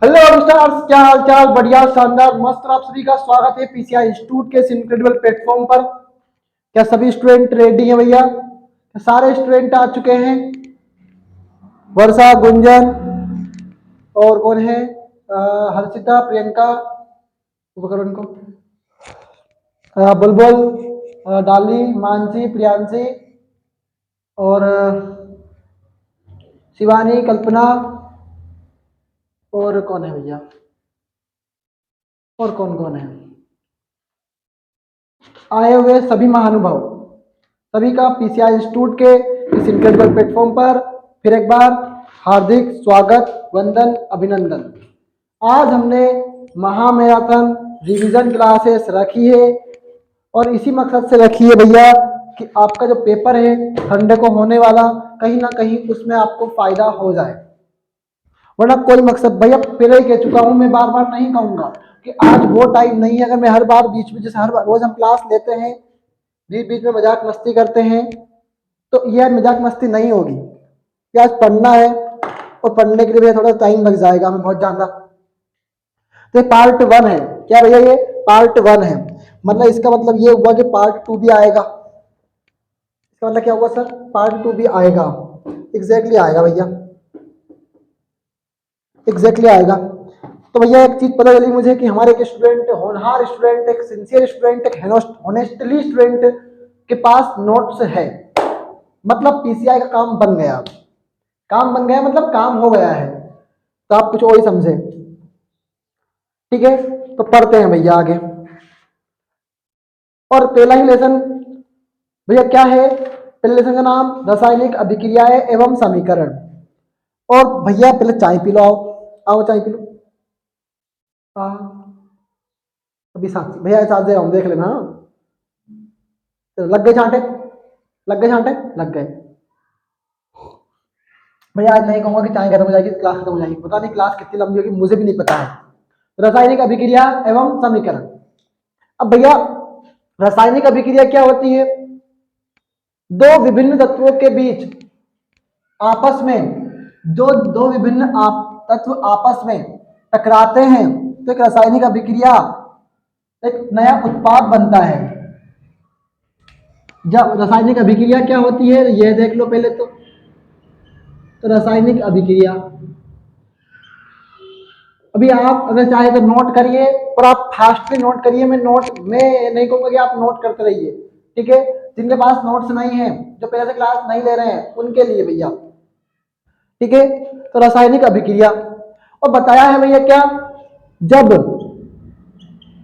Hello stars, क्या हाल चाल। बढ़िया, शानदार, मस्त। आप सभी का स्वागत है पीसीआई इंस्टीट्यूट के इस इनक्रेडिबल प्लेटफॉर्म पर। क्या सभी स्टूडेंट रेडी हैं भैया? सारे स्टूडेंट आ चुके हैं। वर्षा, गुंजन और कौन है, हर्षिता, प्रियंका, पकड़ो इनको, बुलबुल, डाली, मानसी, प्रियांशी और शिवानी, कल्पना और कौन है भैया, और कौन कौन है आए हुए सभी महानुभाव। सभी का पीसीआई इंस्टीट्यूट के इस इनक्रेडिबल प्लेटफॉर्म पर फिर एक बार हार्दिक स्वागत, वंदन, अभिनंदन। आज हमने महामैराथन रिवीजन क्लासेस रखी है और इसी मकसद से रखी है भैया कि आपका जो पेपर है संडे को होने वाला, कहीं ना कहीं उसमें आपको फायदा हो जाए। वरना कोई मकसद, भैया पहले ही कह चुका हूं, मैं बार बार नहीं कहूंगा कि आज वो टाइम नहीं है। अगर मैं हर बार बीच में, जैसे हर बार रोज हम क्लास लेते हैं, बीच बीच में मजाक मस्ती करते हैं, तो यह मजाक मस्ती नहीं होगी कि आज पढ़ना है और पढ़ने के लिए थोड़ा टाइम लग जाएगा हमें बहुत ज्यादा। तो पार्ट 1 है क्या भैया? ये पार्ट 1 है, मतलब इसका मतलब ये हुआ कि पार्ट 2 भी आएगा। इसका मतलब क्या हुआ सर? पार्ट 2 भी आएगा। एग्जैक्टली आएगा भैया, एग्जैक्टली आएगा। तो भैया एक चीज पता चली मुझे कि हमारे एक स्टूडेंट, होनहार स्टूडेंट, एक सिंसियर स्टूडेंट, एक होनेस्टली स्टूडेंट के पास नोट्स है। मतलब पीसीआई का काम बन गया। काम बन गया मतलब काम हो गया है, तो आप कुछ और ही समझे। ठीक है, तो पढ़ते हैं भैया आगे। और पहला ही लेसन भैया क्या है? पहले लेसन का नाम रासायनिक अभिक्रियाएं एवं समीकरण। और भैया पहले चाय पी लो, आओ आओ चाय पी लो। अभी साथ भैया साथ दे, हम देख लेना। हाँ, तो लग गए छांटे, लग गए छांटे, लग गए। भैया आज नहीं कहूंगा कि चाय खत्म हो जाएगी, क्लास खत्म हो जाएगी। पता नहीं क्लास कितनी लंबी होगी, मुझे भी नहीं पता है। रासायनिक अभिक्रिया एवं समीकरण। अब भैया रासायनिक अभिक्रिया क्या होती है? दो विभिन्न तत्वों के बीच आपस में, जो दो विभिन्न तत्व आपस में टकराते हैं तो एक रासायनिक अभिक्रिया, एक नया उत्पाद बनता है। जब रासायनिक अभिक्रिया क्या होती है यह देख लो पहले तो रासायनिक अभिक्रिया, अभी आप अगर चाहे तो नोट करिए, पर आप फास्टली नोट करिए। मैं नहीं कहूंगा कि आप नोट करते रहिए, ठीक है? जिनके पास नोट्स नहीं है, जो पहले से क्लास नहीं ले रहे हैं, उनके लिए भैया, ठीक है? तो रासायनिक अभिक्रिया, और बताया है भैया क्या? जब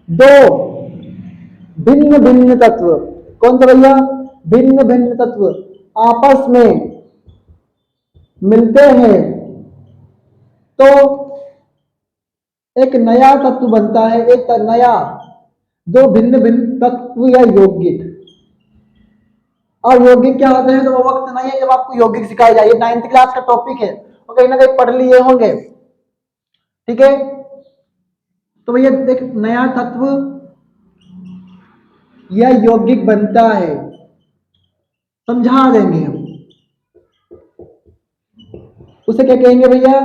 दो भिन्न भिन्न तत्व, कौन सा भैया? भिन्न भिन्न तत्व आपस में मिलते हैं तो एक नया तत्व बनता है। एक नया, दो भिन्न भिन्न तत्व या यौगिक। और यौगिक क्या होते हैं तो वो वक्त नहीं है जब आपको यौगिक सिखाए जाए। 9th क्लास का टॉपिक है और कहीं ना कहीं पढ़ लिए होंगे, ठीक है? तो भैया एक नया तत्व या यौगिक बनता है, समझा देंगे हम। उसे क्या कहेंगे भैया?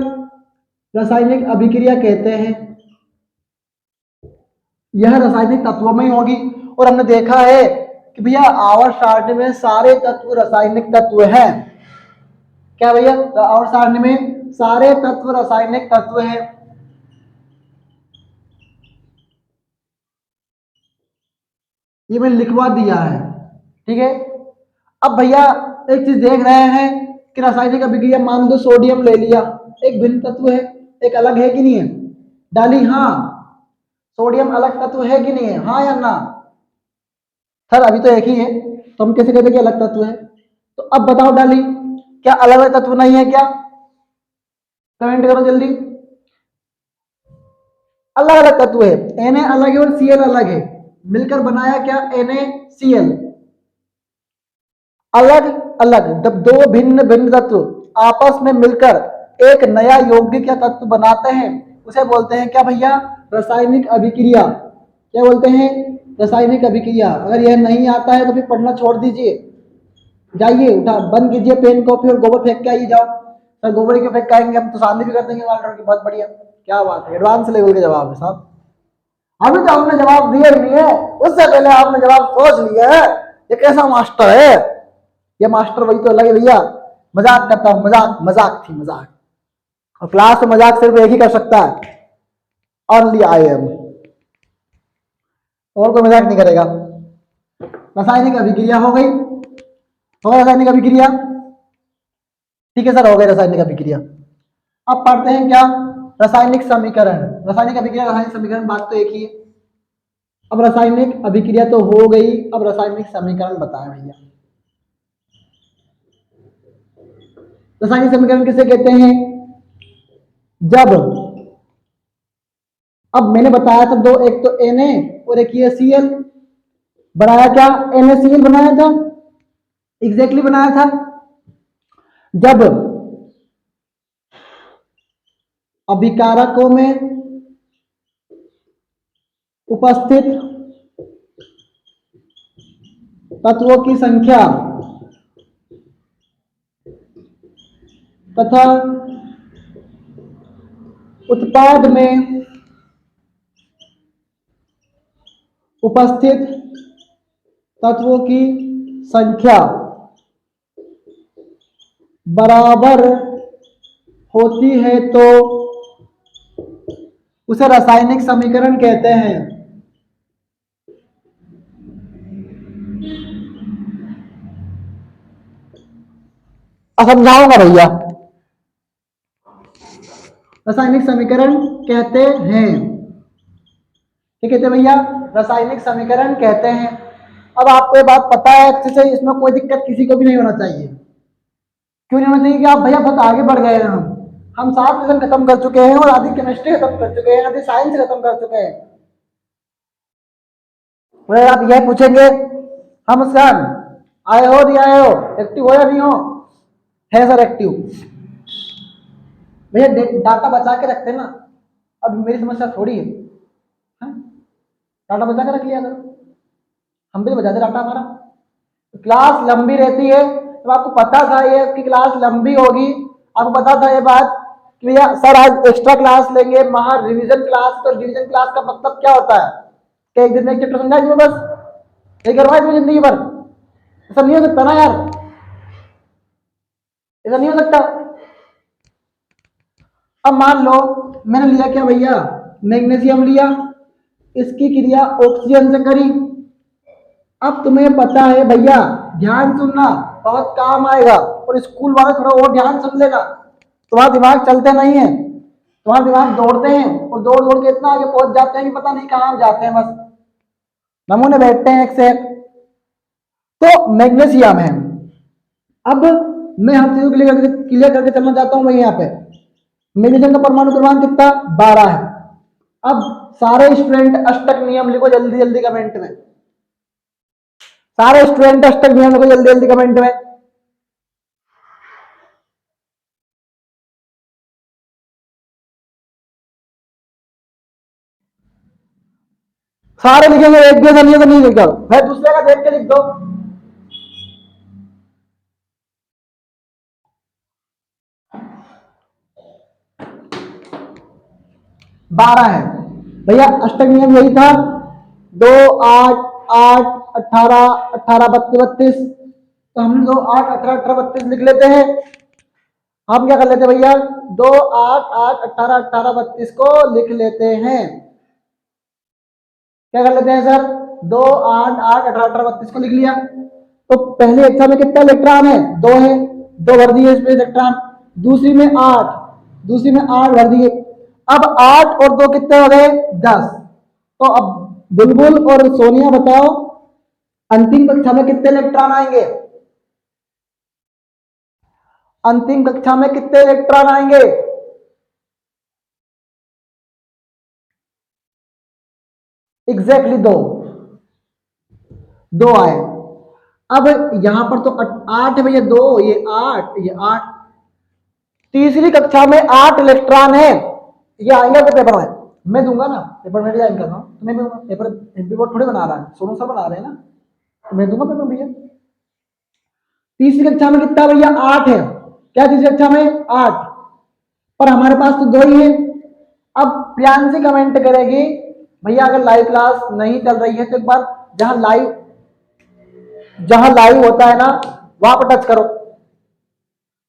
रासायनिक अभिक्रिया कहते हैं। यह रासायनिक तत्वों में ही होगी। और हमने देखा है कि भैया आवर्त सारणी में सारे तत्व रासायनिक तत्व हैं। क्या भैया? आवर्त सारणी में सारे तत्व रासायनिक तत्व हैं। ये मैंने लिखवा दिया है, ठीक है? अब भैया एक चीज देख रहे हैं कि रासायनिक अभिक्रिया, मान लो सोडियम ले लिया, एक भिन्न तत्व है, एक अलग है कि नहीं है? डाली, हाँ। सोडियम अलग तत्व है कि नहीं है? हाँ या ना? सर अभी तो एक ही है, तो हम कैसे कहते कि अलग तत्व है? तो अब बताओ डाली, क्या अलग अलग तत्व नहीं है क्या? कमेंट करो जल्दी। अलग अलग तत्व है, Na अलग है और Cl अलग है, मिलकर बनाया क्या? NaCl। अलग अलग, जब दो भिन्न भिन्न तत्व आपस में मिलकर एक नया यौगिक या तत्व बनाते हैं उसे बोलते हैं क्या भैया? रासायनिक अभिक्रिया। क्या बोलते हैं? रासायनिक अभिक्रिया। अगर यह नहीं आता है तो फिर पढ़ना छोड़ दीजिए, जाइए उठा बंद कीजिए पेन कॉपी और गोबर फेंक के आइए। जाओ सर, गोबर क्यों फेंक के आएंगे? हम तो शांति भी कर देंगे, बहुत बढ़िया। क्या बात है, एडवांस लेवल के जवाब है साहब। अभी तो हमने जवाब दिए नहीं है, उससे पहले आपने जवाब सोच लिया है। ये कैसा मास्टर है? ये मास्टर वही तो अलग है भैया। मजाक करता हूँ, मजाक मजाक थी, मजाक। और क्लास में मजाक सिर्फ एक ही कर सकता है, ओनली आई एम। और कोई मजाक नहीं करेगा। रासायनिक अभिक्रिया हो गई, हो गई रासायनिक अभिक्रिया। ठीक है सर, हो गई रासायनिक अभिक्रिया। अब पढ़ते हैं क्या, रासायनिक समीकरण। रासायनिक अभिक्रिया, रासायनिक समीकरण, बात तो एक ही है। अब रासायनिक अभिक्रिया तो हो गई, अब रासायनिक समीकरण बताएं भैया। रासायनिक समीकरण किसे कहते हैं? जब, अब मैंने बताया था दो, एक तो Na और एक ये Cl। बनाया क्या? NaCl बनाया था, एग्जैक्टली बनाया था। जब अभिकारकों में उपस्थित तत्वों की संख्या तथा उत्पाद में उपस्थित तत्वों की संख्या बराबर होती है तो उसे रासायनिक समीकरण कहते हैं। अब समझाऊंगा भैया। रासायनिक समीकरण कहते हैं, क्या कहते हैं भैया? रासायनिक समीकरण कहते हैं। अब आपको ये बात पता है अच्छे से, इसमें कोई दिक्कत किसी को भी नहीं होना चाहिए। क्यों नहीं होना चाहिए? कि आप भैया बहुत आगे बढ़ गए हैं। हम 7 लेसन खत्म कर चुके हैं और आधी केमिस्ट्री खत्म कर चुके हैं, आधी साइंस खत्म कर चुके हैं। और आप यह पूछेंगे, हम मुस्कान आए हो नहीं आए हो, एक्टिव हो या नहीं हो? है सर एक्टिव। भैया डाटा बचा के रखते ना, अब मेरी समस्या थोड़ी है। हाँ? डाटा बचा के रख लिया करो, हम भी तो बचाते डाटा हमारा। क्लास लंबी रहती है, तो आपको पता था ये कि क्लास लंबी होगी, आपको पता था ये बात कि भैया सर आज एक्स्ट्रा क्लास लेंगे, महा रिवीजन क्लास। तो रिवीजन क्लास का मतलब क्या होता है कि एक दिन में एक चैप्टर समझा इसमें बस, ये करवाए तुम्हें जिंदगी भर? ऐसा नहीं हो सकता ना यार, ऐसा नहीं हो सकता। अब मान लो मैंने लिया क्या भैया, मैग्नीशियम लिया, इसकी क्रिया ऑक्सीजन से करी। अब तुम्हें पता है भैया, ध्यान सुनना बहुत काम आएगा, और स्कूल वाले थोड़ा और ध्यान सुन लेगा। तुम्हारा दिमाग चलते नहीं है, तुम्हारा दिमाग दौड़ते हैं, और दौड़ दौड़ के इतना आगे पहुंच जाते हैं कि पता नहीं कहाँ जाते हैं, बस नमूने बैठते हैं एक से एक। तो मैग्नीशियम है। अब मैं हर चीजों को क्लियर करके चलना चाहता हूँ भाई। यहाँ पे मैग्नीशियम का परमाणु क्रमांक कितना? 12 है। अब सारे स्टूडेंट अष्टक नियम लिखो जल्दी जल्दी कमेंट में। सारे स्टूडेंट अष्टक नियम लिखो जल्दी जल्दी कमेंट में। सारे लिखेंगे, एक भी ऐसा नहीं है तो नहीं लिखो भाई, दूसरे का देख के लिख दो। 12 है भैया। अष्टक नियम यही था, 2 8 8 18 18 32 32। तो हम 2 8 18 18 32 लिख लेते हैं। हम क्या कर लेते हैं भैया, 2 8 8 18 18 32 को लिख लेते हैं। क्या कर लेते हैं सर, 2 8 8 18 18 32 को लिख लिया। तो पहली कक्षा में कितना इलेक्ट्रॉन है? 2 है, 2 भर दिए इसमें इलेक्ट्रॉन। दूसरी में 8, दूसरी में 8 भर दिए। अब 8 और 2 कितने हो गए? 10। तो अब बुलबुल और सोनिया बताओ, अंतिम कक्षा में कितने इलेक्ट्रॉन आएंगे? अंतिम कक्षा में कितने इलेक्ट्रॉन आएंगे? एग्जैक्टली 2, 2 आए। अब यहां पर तो 8 है भैया, 2 ये 8 ये 8। तीसरी कक्षा में 8 इलेक्ट्रॉन है, ये आएंगे आपके पेपर में, मैं दूंगा ना पेपर में, डिजाइन कर रहा हूँ तो मैं दूंगा पेपर। एमपी बोर्ड थोड़े बना रहा है, सोनू सर बना रहे हैं ना, तो मैं दूंगा पेपर भैया। तीसरी कक्षा में कितना भैया? 8 है। क्या तीसरी कक्षा में? 8। पर हमारे पास तो 2 ही है, अब प्रियांशी कमेंट करेगी भैया अगर लाइव क्लास नहीं चल रही है तो एक बार जहां लाइव होता है ना वहां पर टच करो,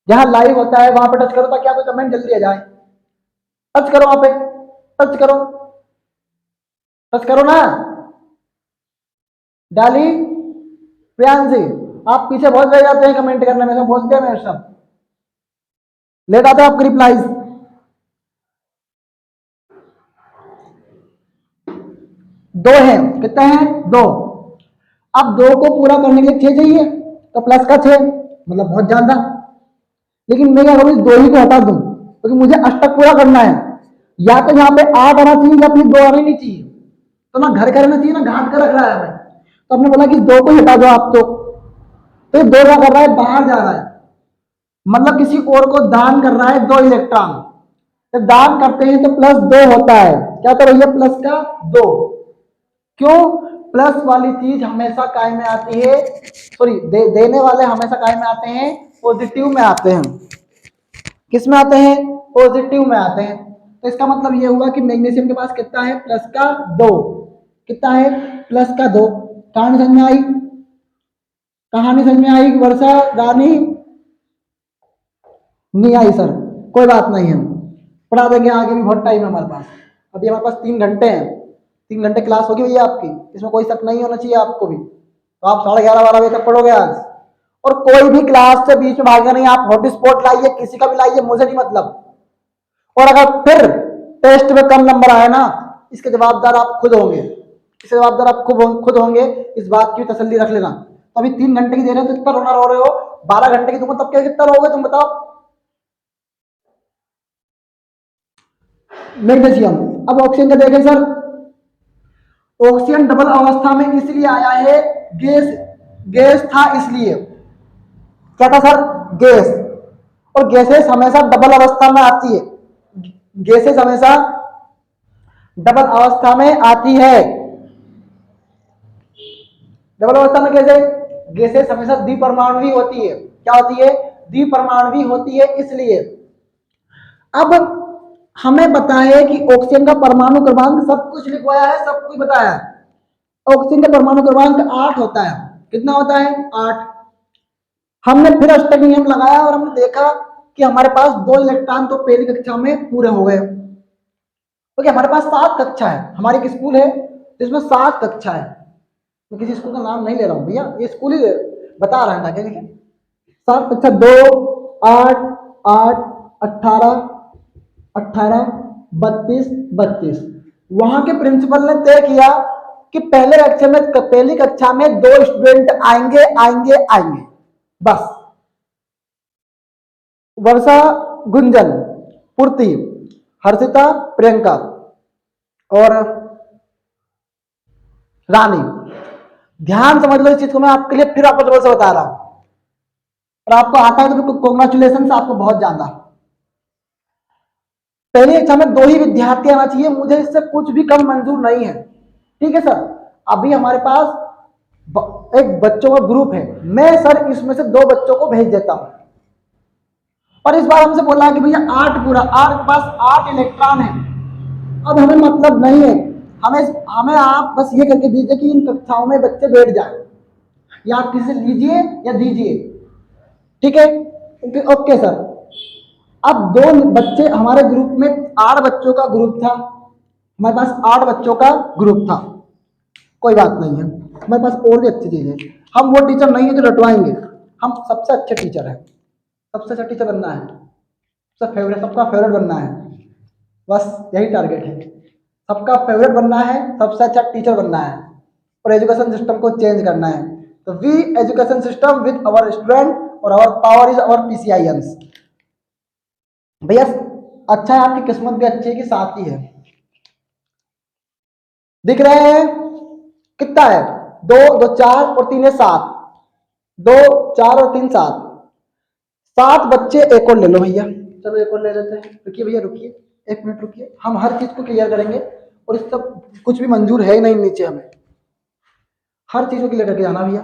जहां लाइव होता है वहां पर टच करो ताकि आपको कमेंट जल्दी आ जाए। टच करो वहां पे, टच करो, टच करो ना। डाली, प्रियांशी, आप पीछे बहुत रह जाते हैं कमेंट करने में, सब बोलते हैं मेरे सब लेट आते हैं आपके रिप्लाईज। दो हैं, कितने हैं? दो। अब दो को पूरा करने के लिए 6 चाहिए तो प्लस का 6 मतलब बहुत ज्यादा। लेकिन मैं क्या करूँ, इस दो ही को हटा दूं क्योंकि मुझे अष्टक पूरा करना है। या तो यहाँ पे 8 आना चाहिए या फिर 2 आना नहीं चाहिए, तो ना घर का रहना चाहिए ना घाट का रख रहा है हमें। तो हमने बोला कि 2 को हटा दो आप, तो 2 क्या कर रहा है, बाहर जा रहा है, मतलब किसी और को दान कर रहा है 2 इलेक्ट्रॉन। जब दान करते हैं तो प्लस 2 होता है, क्या तो भैया प्लस का 2। क्यों? प्लस वाली चीज हमेशा काय में आती है, सॉरी देने वाले हमेशा काय में आते हैं, पॉजिटिव में आते हैं। किस में आते हैं? पॉजिटिव में आते हैं। तो इसका मतलब ये हुआ कि मैग्नीशियम के पास कितना है, प्लस का 2। कितना है? प्लस का 2। कहानी समझ में आई? कहानी समझ में आई वर्षा रानी? नहीं आई सर, कोई बात नहीं है, पढ़ा देंगे आगे भी, बहुत टाइम है हमारे पास। अभी हमारे पास 3 घंटे हैं, 3 घंटे क्लास होगी भैया आपकी, इसमें कोई शक नहीं होना चाहिए आपको भी। तो आप 11:30-12 बजे तक पढ़ोगे आज। और कोई भी क्लास से बीच में भागेगा नहीं, आप हॉटस्पॉट लाइए, किसी का भी लाइए, मुझे नहीं मतलब। और अगर फिर टेस्ट में कम नंबर आए ना, इसके जवाबदार आप खुद होंगे, इसके जवाबदार आप खुद होंगे, इस बात की तसल्ली रख लेना। तो अभी 3 घंटे की दे रहे हो तो इतना रोना रो रहे हो, 12 घंटे की दूंगा तब क्या कितना रोगे तुम बताओ। मैग्नीशियम, अब ऑक्सीजन का देखें सर, ऑक्सीजन डबल अवस्था में इसलिए आया है, गैस गैस था इसलिए। क्या था सर? गैस। और गैसेस हमेशा डबल अवस्था में आती है, गैसेस हमेशा डबल अवस्था में आती है। डबल अवस्था में कैसे? गैसेस हमेशा द्विपरमाणुवी होती है। क्या होती है? द्विपरमाणुवी होती है इसलिए। अब हमें पता है कि ऑक्सीजन का परमाणु क्रमांक सब कुछ लिखवाया है, सब कुछ बताया है। ऑक्सीजन का परमाणु क्रमांक 8 होता है। कितना होता है? 8। हमने फिर अष्टक नियम लगाया और हमने देखा कि हमारे पास 2 इलेक्ट्रॉन तो पहली कक्षा में पूरे हो गए, क्योंकि हमारे पास 7 कक्षा है। हमारी एक स्कूल है जिसमें 7 कक्षा है, मैं किसी स्कूल का नाम नहीं ले रहा हूँ भैया, ये स्कूल ही बता रहा है ताकि देखिए 7 कक्षा, 2, 8, 8, 18, 18, 32, 32। वहां के प्रिंसिपल ने तय किया कि पहली कक्षा में 2 स्टूडेंट आएंगे आएंगे आएंगे बस। वर्षा, गुंजन, पूर्ति, हर्षिता, प्रियंका और रानी। ध्यान समझ लो इस चीज को, मैं आपके लिए फिर आपको जोर से बता रहा हूं, और आपको आता है तो कॉन्ग्रेचुलेशन, आपको बहुत ज्यादा। पहली कक्षा में 2 ही विद्यार्थी आना चाहिए, मुझे इससे कुछ भी कम मंजूर नहीं है। ठीक है सर? अभी हमारे पास एक बच्चों का ग्रुप है, मैं सर इसमें से 2 बच्चों को भेज देता हूं। और इस बार हमसे बोला कि भैया 8 पूरा, 8 के पास 8 इलेक्ट्रॉन है। अब हमें मतलब नहीं है, हमें हमें आप बस ये करके दीजिए कि इन कक्षाओं में बच्चे बैठ जाए, या आप किसी से लीजिए या दीजिए। ठीक है? Okay sir. अब 2 बच्चे हमारे ग्रुप में, 8 बच्चों का ग्रुप था, हमारे पास 8 बच्चों का ग्रुप था, कोई बात नहीं है, हमारे पास और भी अच्छी चीज है। हम वो टीचर नहीं है जो रटवाएंगे, हम सबसे अच्छे टीचर हैं, सबसे अच्छा टीचर बनना है, सबका फेवरेट बनना है, बस यही टारगेट है। सबका फेवरेट बनना है, सबसे अच्छा टीचर बनना है, और एजुकेशन सिस्टम को चेंज करना है। तो we education system with our student और आवर पावर इज अवर पीसीआईएंस। भैया अच्छा है, आपकी किस्मत भी अच्छी है कि साथ ही है। दिख रहे हैं? कितना है? 2, 2, 4 और 3 है 7। 2, 4 और 3 7। 7 बच्चे एक और ले लो भैया, चलो एक और ले लेते हैं। रुकिए भैया, रुकिए 1 मिनट रुकिए, हम हर चीज को क्लियर करेंगे। और इस सब कुछ भी मंजूर है ही नहीं नीचे, हमें हर चीज को क्लियर करके जाना भैया।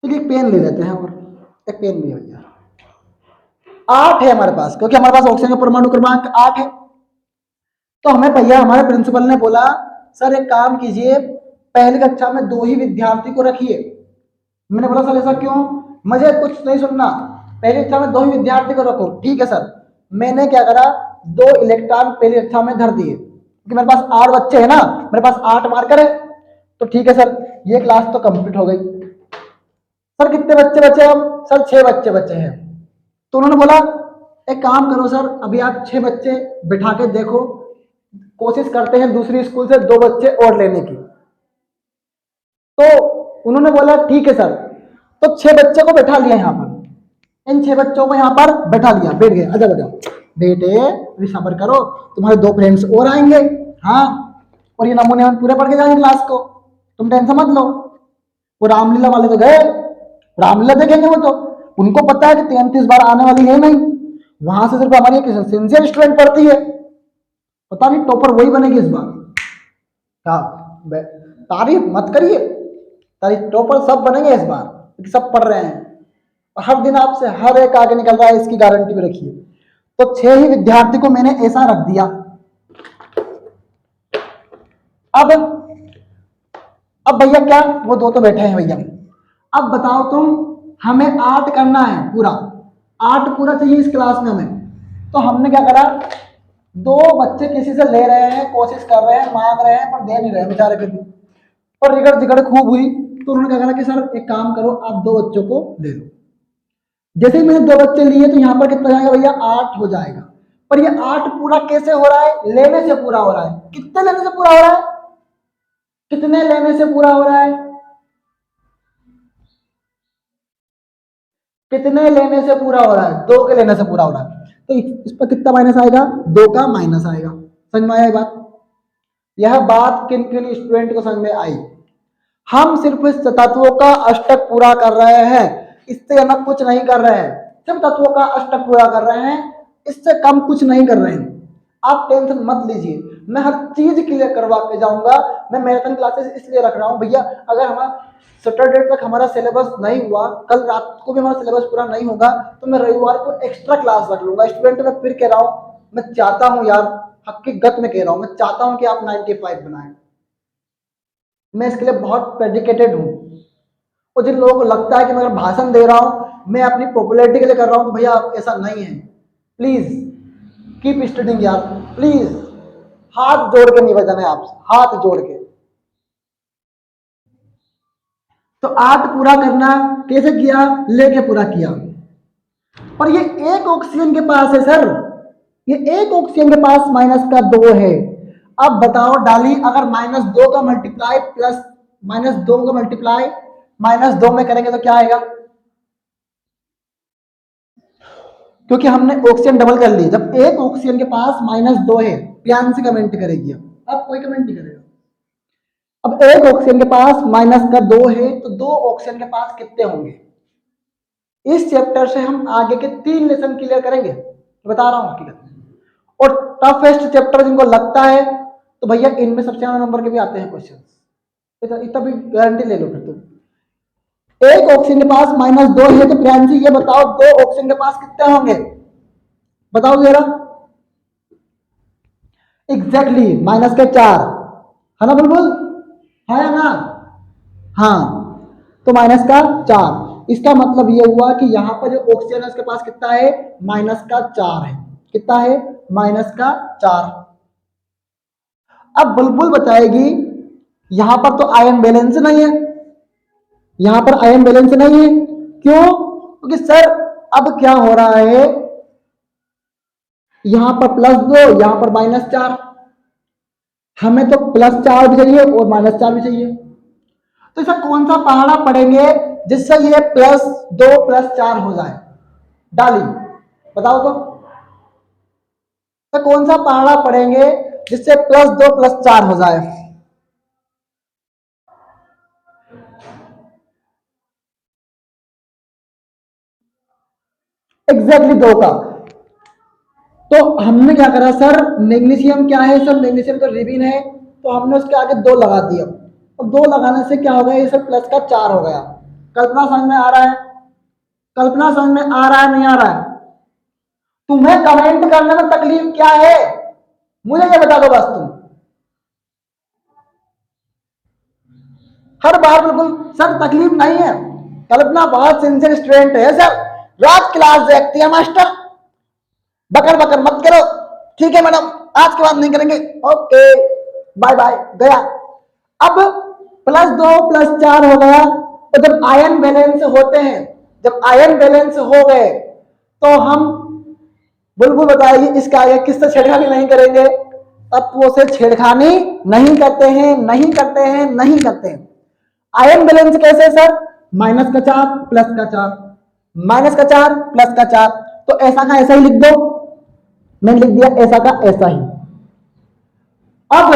चलिए एक पेन ले लेते हैं, और एक पेन भी है भैया। 8 है हमारे पास, क्योंकि हमारे पास ऑक्सीजन का परमाणु क्रमांक 8 है। तो हमें भैया हमारे प्रिंसिपल ने बोला सर एक काम कीजिए, पहली कक्षा में 2 ही विद्यार्थी को रखिए। मैंने बोला सर ऐसा क्यों? मुझे कुछ नहीं सुनना, पहली कक्षा में 2 ही विद्यार्थी को रखो। ठीक है सर। मैंने क्या करा, 2 इलेक्ट्रॉन पहली कक्षा में धर दिए, क्योंकि मेरे पास 8 बच्चे हैं ना, मेरे पास 8 मार्कर है। तो ठीक है सर, ये क्लास तो कंप्लीट हो गई। सर कितने बच्चे बचे? अब सर 6 बच्चे बचे हैं। तो उन्होंने बोला एक काम करो सर, अभी आप 6 बच्चे बिठा के देखो, कोशिश करते हैं दूसरी स्कूल से 2 बच्चे और लेने की। तो उन्होंने बोला ठीक है सर। तो 6 बच्चे को बैठा लिया यहाँ पर, इन 6 बच्चों को यहाँ पर बैठा लिया, बैठ गए। अच्छा बेटा, बेटे अभी सब्र करो, तुम्हारे 2 फ्रेंड्स और आएंगे। हाँ, और ये नमूने हम पूरे पढ़ के जाएंगे क्लास को, तुम टेंशन मत लो। वो रामलीला वाले तो गए, रामलीला देखेंगे वो तो, उनको पता है कि 33 बार आने वाली है नहीं। वहां से सिर्फ हमारी एक सिंसियर स्टूडेंट पढ़ती है, पता नहीं टॉपर वही बनेगी इस बार। क्या तारीफ मत करिए, तारीफ टॉपर सब बनेंगे इस बार, क्योंकि सब पढ़ रहे हैं। हर दिन आपसे हर एक आगे निकल रहा है, इसकी गारंटी भी रखिए। तो 6 ही विद्यार्थी को मैंने ऐसा रख दिया। अब भैया क्या, वो 2 तो बैठे हैं भैया। अब बताओ तुम, हमें 8 करना है पूरा, 8 पूरा चाहिए इस क्लास में हमें। तो हमने क्या करा, 2 बच्चे किसी से ले रहे हैं, कोशिश कर रहे हैं, मांग रहे हैं, पर दे नहीं रहे बेचारे के। और रिगड़ जिगड़ खूब हुई, तो उन्होंने क्या करा कि सर एक काम करो, आप 2 बच्चों को ले लो। जैसे ही मैंने 2 बच्चे लिए तो यहाँ पर कितना जाएगा भैया, 8 हो जाएगा। पर ये 8 पूरा कैसे हो रहा है? लेने से पूरा हो रहा है। कितने लेने से पूरा हो रहा है? कितने लेने से पूरा हो रहा है? कितने लेने से पूरा हो रहा है? 2 के लेने से पूरा हो रहा है। तो इस पर कितना माइनस आएगा? 2 का माइनस आएगा। समझ में आया बात? यह बात किन किन स्टूडेंट को समझ में आई? हम सिर्फ इस तत्वों का अष्टक पूरा कर रहे हैं, इससे अलग कुछ नहीं कर रहे हैं। सिर्फ तत्वों का अष्टक पूरा कर रहे हैं, इससे कम कुछ नहीं कर रहे हैं। आप टेंशन मत लीजिए, मैं हर चीज क्लियर करवा के जाऊंगा। मैं मैराथन क्लासेस इसलिए रख रहा हूँ भैया, अगर हमारा सैटरडे तक हमारा सिलेबस नहीं हुआ, कल रात को भी हमारा सिलेबस पूरा नहीं होगा, तो मैं रविवार को एक्स्ट्रा क्लास रख लूंगा। स्टूडेंट मैं फिर कह रहा हूँ, मैं चाहता हूँ यार, हकीकत में कह रहा हूँ, मैं चाहता हूँ कि आप 95 बनाएं। मैं इसके लिए बहुत डेडिकेटेड हूँ। और जिन लोगों को लगता है कि मैं भाषण दे रहा हूँ, मैं अपनी पॉपुलैरिटी के लिए कर रहा हूँ, तो भैया ऐसा नहीं है। प्लीज कीप स्टडिंग यार, प्लीज। हाथ जोड़ के निवेदन है आपसे, हाथ जोड़ के। तो 8 पूरा करना कैसे किया? लेके पूरा किया। पर ये एक ऑक्सीजन के पास है सर, ये एक ऑक्सीजन के पास माइनस का 2 है। अब बताओ डाली, अगर -2 का मल्टीप्लाई प्लस -2 का मल्टीप्लाई -2 में करेंगे तो क्या आएगा? क्योंकि हमने ऑक्सीजन डबल कर ली। जब एक ऑक्सीजन के पास -2 है, प्रियांशी कमेंट करेगी। अब कोई कमेंट नहीं करेगा। अब एक ऑक्सीजन के पास -2 है, तो 2 ऑक्सीजन के पास कितने होंगे? इस चैप्टर से हम आगे के 3 लेसन क्लियर करेंगे, बता रहा हूं हकीकत में। और टफेस्ट चैप्टर जिनको लगता है, तो भैया इनमें सबसे ज्यादा नंबर के भी आते हैं क्वेश्चन, इतना भी गारंटी ले लो। फिर तुम एक ऑक्सीजन के पास -2 है, तो प्रियांशी ये बताओ 2 ऑक्सीजन के पास कितने होंगे? बताओ जरा। एग्जैक्टली -4 है ना बुलबुल? है ना? हाँ, तो -4। इसका मतलब ये हुआ कि यहां पर जो ऑक्सीजन है उसके पास कितना है? -4 है। कितना है? -4। अब बुलबुल बताएगी यहां पर तो आयन बैलेंस नहीं है, यहां पर आयन बैलेंस नहीं है। क्यों? क्योंकि सर अब क्या हो रहा है, यहां पर +2, यहां पर -4। हमें तो +4 भी चाहिए और -4 भी चाहिए। तो इसका कौन सा पहाड़ा पढ़ेंगे जिससे ये +2 +4 हो जाए? डाली बताओ तो कौन सा पहाड़ा पढ़ेंगे जिससे +2 +4 हो जाए? एग्जैक्टली 2 का। तो हमने क्या करा सर, मैग्नीशियम क्या है सर? मैग्नीशियम तो रिबिन है, तो हमने उसके आगे 2 लगा दिया। और 2 लगाने से क्या हो गया, ये सर +4 हो गया। कल्पना समझ में आ रहा है? कल्पना समझ में आ रहा है नहीं आ रहा है? तुम्हें कमेंट करने में तकलीफ क्या है? मुझे ये बता दो बस तुम। हर बार बिल्कुल सर तकलीफ नहीं है, कल्पना बहुत सिंसियर स्टूडेंट है सर, रात क्लास देखती है मास्टर, बकर बकर मत करो। ठीक है मैडम, आज के बाद नहीं करेंगे, ओके बाय बाय, गया। अब +2 +4 हो गया, तो जब आयन बैलेंस होते हैं, जब आयन बैलेंस हो गए तो हम बिल्कुल बताइए इसके आगे किससे छेड़खानी नहीं करेंगे, तत्वों से छेड़खानी नहीं करते हैं, नहीं करते हैं, नहीं करते हैं। आयन बैलेंस कैसे सर, -4 +4, -4 +4, तो ऐसा का ऐसा ही लिख दो, मैंने लिख दिया ऐसा का ऐसा ही। अब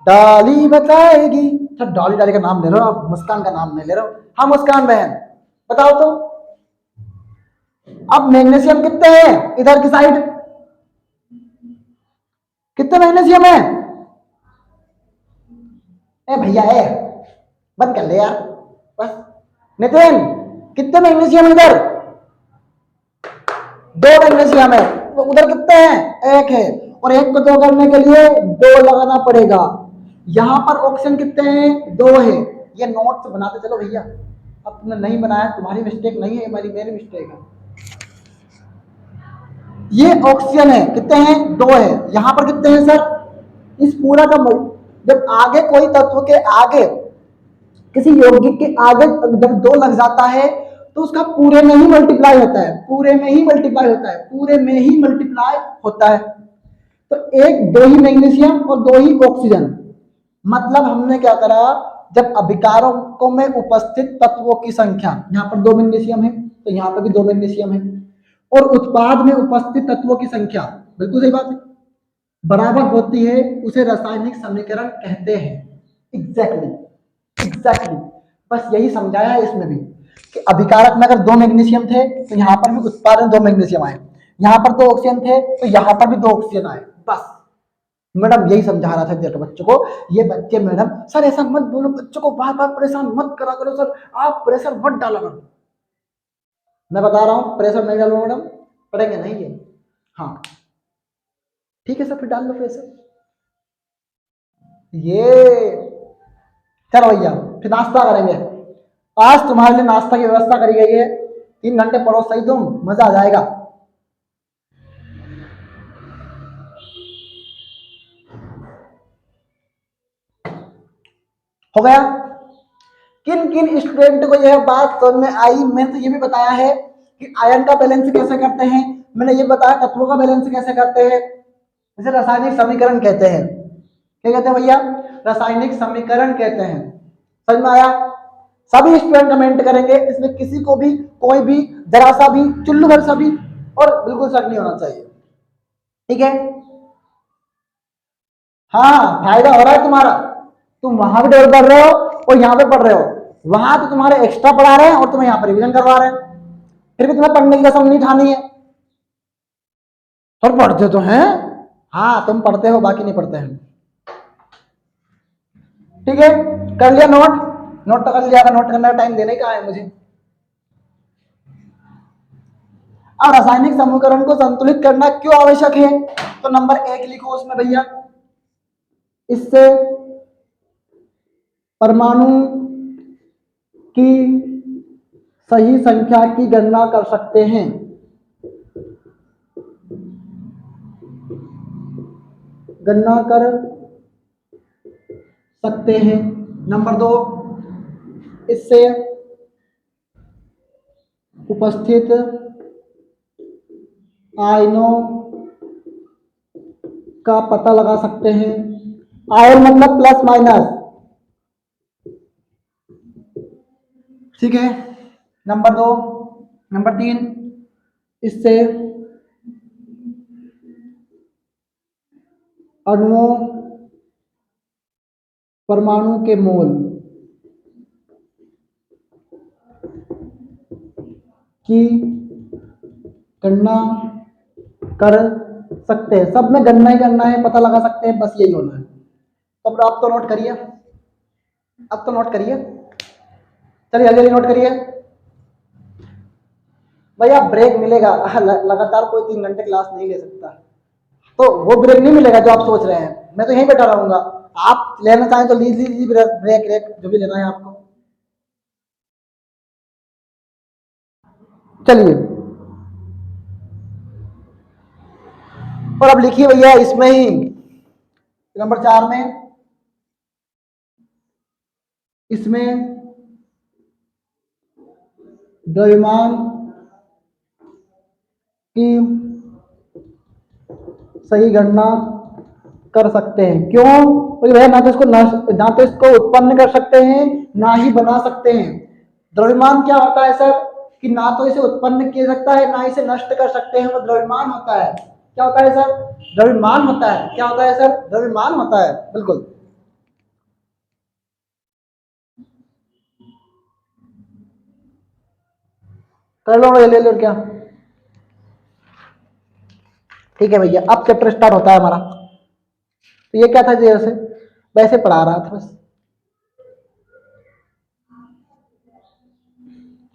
डॉली बताएगी, सर डॉली डॉली का नाम ले रहे हो, मुस्कान का नाम नहीं ले रहे हो। हाँ मुस्कान बहन बताओ तो, अब मैग्नीशियम कितने हैं इधर की साइड, कितने मैग्नीशियम है? ए भैया है, बंद कर ले यार बस। नितिन कितने मैग्नीशियम इधर? 2 मैग्नीशियम है, तो उधर कितने हैं? 1 है, और 1 को 2 करने के लिए 2 लगाना पड़ेगा। यहां पर ऑक्सीजन कितने हैं? 2 है। ये नोट्स बनाते चलो भैया, अब तुमने नहीं बनाया तुम्हारी मिस्टेक नहीं है, मेरी मिस्टेक है। ये ऑक्सीजन है, कितने हैं? 2 है। यहां पर कितने हैं सर? इस पूरा का जब आगे कोई तत्व के आगे, किसी यौगिक के आगे जब 2 लग जाता है तो उसका पूरे में ही मल्टीप्लाई होता है, पूरे में ही मल्टीप्लाई होता है, पूरे में ही मल्टीप्लाई होता है। तो 2 ही मैग्नीशियम और 2 ही ऑक्सीजन, मतलब हमने क्या करा, जब अभिकारकों में उपस्थित तत्वों की संख्या, यहाँ पर 2 मैग्नीशियम है तो यहाँ पर भी 2 मैग्नीशियम है, और उत्पाद में उपस्थित तत्वों की संख्या, बिल्कुल सही बात है, बराबर होती है, उसे रासायनिक समीकरण कहते हैं। एग्जैक्टली एग्जैक्टली, बस यही समझाया है इसमें भी कि अभिकारक में अगर 2 मैग्नीशियम थे तो यहाँ पर भी उत्पाद में 2 मैग्नीशियम आए, यहाँ पर 2 ऑक्सीजन थे तो यहाँ पर भी 2 ऑक्सीजन आए। बस मैडम यही समझा रहा था देर बच्चों को। ये बच्चे मैडम सर ऐसा मत बोलो, बच्चों को बार बार परेशान मत करा करो सर, आप प्रेशर मत डाला करो। मैं बता रहा हूँ प्रेशर नहीं डालो मैडम, पढ़ेंगे नहीं ये। हाँ ठीक है सर, फिर डाल लो प्रेशर। ये चलो भैया फिर नाश्ता करेंगे, आज तुम्हारे लिए नाश्ता की व्यवस्था करी गई है, 3 घंटे पढ़ो सही, तुम मजा आ जाएगा। हो गया? किन किन स्टूडेंट को यह बात समझ में आई? मैंने तो ये भी बताया है कि आयन का बैलेंस कैसे करते हैं, मैंने ये बताया तत्वों का बैलेंस कैसे करते हैं, इसे रासायनिक समीकरण कहते हैं। क्या कहते हैं भैया? रासायनिक समीकरण कहते हैं। समझ में आया? सभी स्टूडेंट कमेंट करेंगे, इसमें किसी को भी कोई भी जरा सा भी चुल्लू भर सा भी और बिल्कुल शक नहीं होना चाहिए, ठीक है? हाँ फायदा हो रहा है तुम्हारा, तुम वहां भी डेवलप कर रहे हो और यहाँ पे पढ़ रहे हो, वहां तो तुम्हारे एक्स्ट्रा पढ़ा रहे हैं और तुम्हें यहाँ पर रिविजन करवा रहे हैं, फिर भी तुम्हें पढ़ने की कसम नहीं ठानी है। और पढ़ते तो हैं, हाँ तुम पढ़ते हो बाकी नहीं पढ़ते हैं, ठीक है? कर लिया नोट? नोट तो कर लिया, नोट करने का टाइम देने का है मुझे। अब रासायनिक समीकरण को संतुलित करना क्यों आवश्यक है, तो नंबर 1 लिखो उसमें भैया, इससे परमाणु की सही संख्या की गणना कर सकते हैं। गणना कर सकते हैं। नंबर 2, इससे उपस्थित आयनों का पता लगा सकते हैं। आयन मतलब प्लस माइनस, ठीक है? नंबर 2, नंबर 3, इससे अणुओं परमाणु के मोल की गणना कर सकते हैं। सब में गणना ही करना है, पता लगा सकते हैं, बस यही होना है। तो अब आप तो नोट करिए, अब तो नोट करिए, चलिए जल्दी जल्दी नोट करिए भैया। ब्रेक मिलेगा, लगातार कोई 3 घंटे क्लास नहीं ले सकता। तो वो ब्रेक नहीं मिलेगा जो आप सोच रहे हैं। मैं तो यहीं बैठा रहूंगा। आप लेना चाहें तो लीजिए ब्रेक ब्रेक जो भी लेना है आपको। चलिए, और अब लिखिए भैया इसमें ही नंबर 4 में, इसमें द्रव्यमान की सही गणना कर सकते हैं। क्यों? क्योंकि भैया ना तो इसको उत्पन्न कर सकते हैं, ना ही बना सकते हैं। द्रव्यमान क्या होता है सर? कि ना तो इसे उत्पन्न किया सकता है, ना इसे नष्ट कर सकते हैं। वो द्रव्यमान होता है। क्या होता है सर? द्रव्यमान होता है। क्या होता है सर? द्रव्यमान होता है, बिल्कुल। कर लो, ले लो क्या। ठीक है भैया, अब चैप्टर स्टार्ट होता है हमारा। तो ये क्या था जी? वैसे वैसे पढ़ा रहा था बस।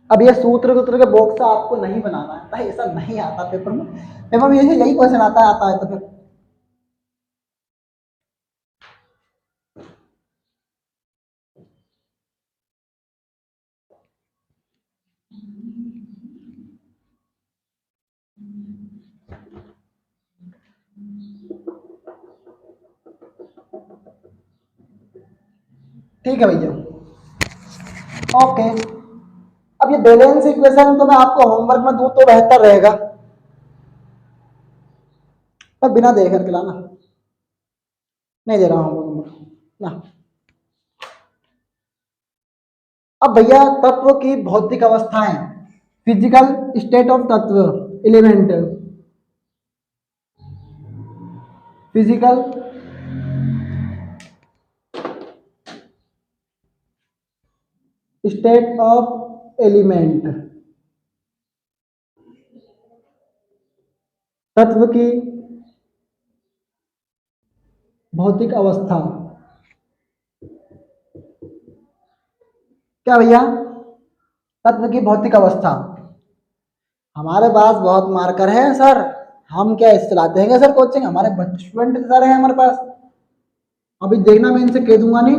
अब ये सूत्र सूत्र के बॉक्स आपको नहीं बनाना है भाई, ऐसा नहीं आता पेपर में। पेपर में यही क्वेश्चन आता है तो फिर ठीक है भैया। ओके, अब ये बैलेंस इक्वेशन तो मैं आपको होमवर्क में दूं तो बेहतर रहेगा, पर बिना देख करके लाना। नहीं दे रहा हूँ होमवर्क ना। अब भैया तत्व की भौतिक अवस्थाएं, फिजिकल स्टेट ऑफ तत्व, element, physical state of element, तत्व की भौतिक अवस्था। क्या भैया? तत्व की भौतिक अवस्था। हमारे पास बहुत मार्कर है सर, हम क्या इस चलाते हैं क्या सर कोचिंग? हमारे स्टूडेंट सर हैं हमारे पास। अभी देखना, मैं इनसे कह दूंगा नहीं।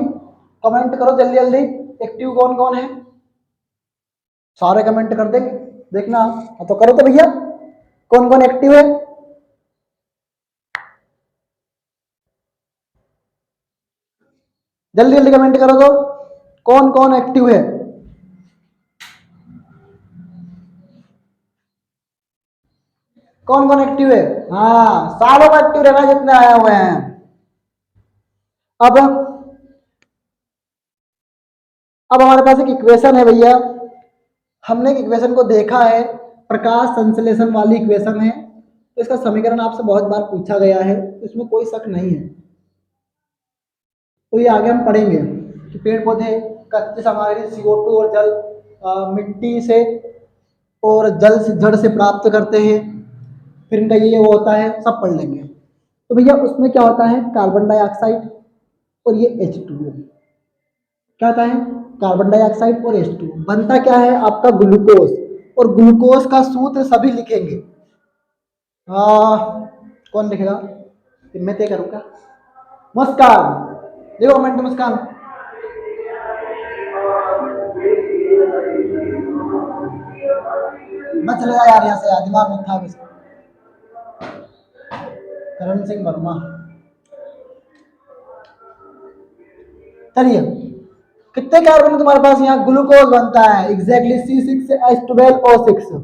कमेंट करो जल्दी जल्दी, एक्टिव कौन कौन है। सारे कमेंट कर देंगे, देखना। हाँ तो करो तो भैया, कौन कौन एक्टिव है? जल्दी जल्दी कमेंट करो तो, कौन कौन एक्टिव है? कौन कौन एक्टिव है? हाँ, सालों का एक्टिव रहना जितने आए हुए हैं। अब हमारे पास एक इक्वेशन है भैया। हमने एक इक्वेशन को देखा है, प्रकाश संश्लेषण वाली इक्वेशन है। तो इसका समीकरण आपसे बहुत बार पूछा गया है, तो इसमें कोई शक नहीं है। तो ये आगे हम पढ़ेंगे कि पेड़ पौधे कच्ची सामग्री CO2 और जल मिट्टी से और जल से जड़ से प्राप्त करते हैं। फिर इनका ये वो होता है, सब पढ़ लेंगे। तो भैया उसमें क्या होता है? कार्बन डाइऑक्साइड और ये H2O। क्या होता है? कार्बन डाइऑक्साइड और H2O बनता क्या है? आपका ग्लूकोज। और ग्लूकोज का सूत्र सभी लिखेंगे। कौन लिखेगा? मैं तय करूँ क्या? मुस्कान, देखो कमेंट मुस्कान। मैं चलेगा यार यहाँ से, यार दिमाग मत खा इसका। करण सिंह वर्मा। चलिए, कितने कार्बन है तुम्हारे पास? यहाँ ग्लूकोज बनता है एग्जैक्टली C6H12O6।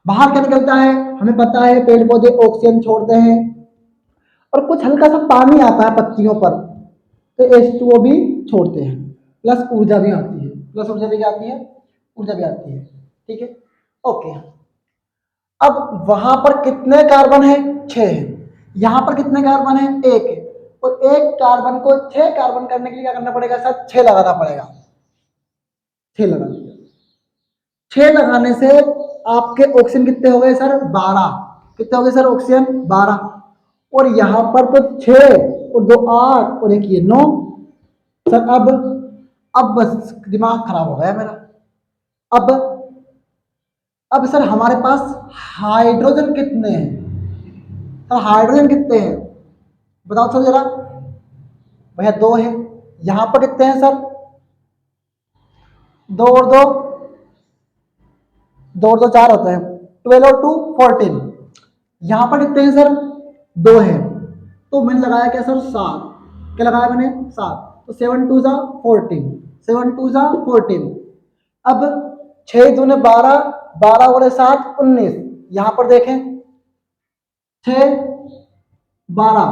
बाहर क्या निकलता है? हमें पता है पेड़ पौधे ऑक्सीजन छोड़ते हैं, और कुछ हल्का सा पानी आता है पत्तियों पर, तो H2O भी छोड़ते हैं। प्लस ऊर्जा भी आती है। प्लस ऊर्जा भी क्या आती है? ऊर्जा भी आती है। ठीक है, ओके। अब वहां पर कितने कार्बन है? 6 है। यहां पर कितने कार्बन है? 1 है। और एक कार्बन को 6 कार्बन करने के लिए क्या करना पड़ेगा सर? 6 लगाना पड़ेगा। 6 लगा दिया। 6 लगाने से आपके ऑक्सीजन कितने हो गए सर? 12। कितने हो गए सर ऑक्सीजन? 12। और यहां पर तो 6 और 2 8 और एक ये 9। सर अब बस दिमाग खराब हो गया मेरा। अब अब सर हमारे पास हाइड्रोजन कितने हैं? सर हाइड्रोजन कितने हैं बताओ सर जरा। भैया दो है। यहाँ पर कितने हैं सर? दो और दो, दो और दो चार होते हैं, 12 और 2 14। यहाँ पर कितने हैं सर? दो है। तो मैंने लगाया क्या सर? सात। क्या लगाया मैंने? सात। तो 7 2 जा 14, 7 2 जा 14। अब 6 दूने 12, 12 और 7 19। यहाँ पर देखें 6 12,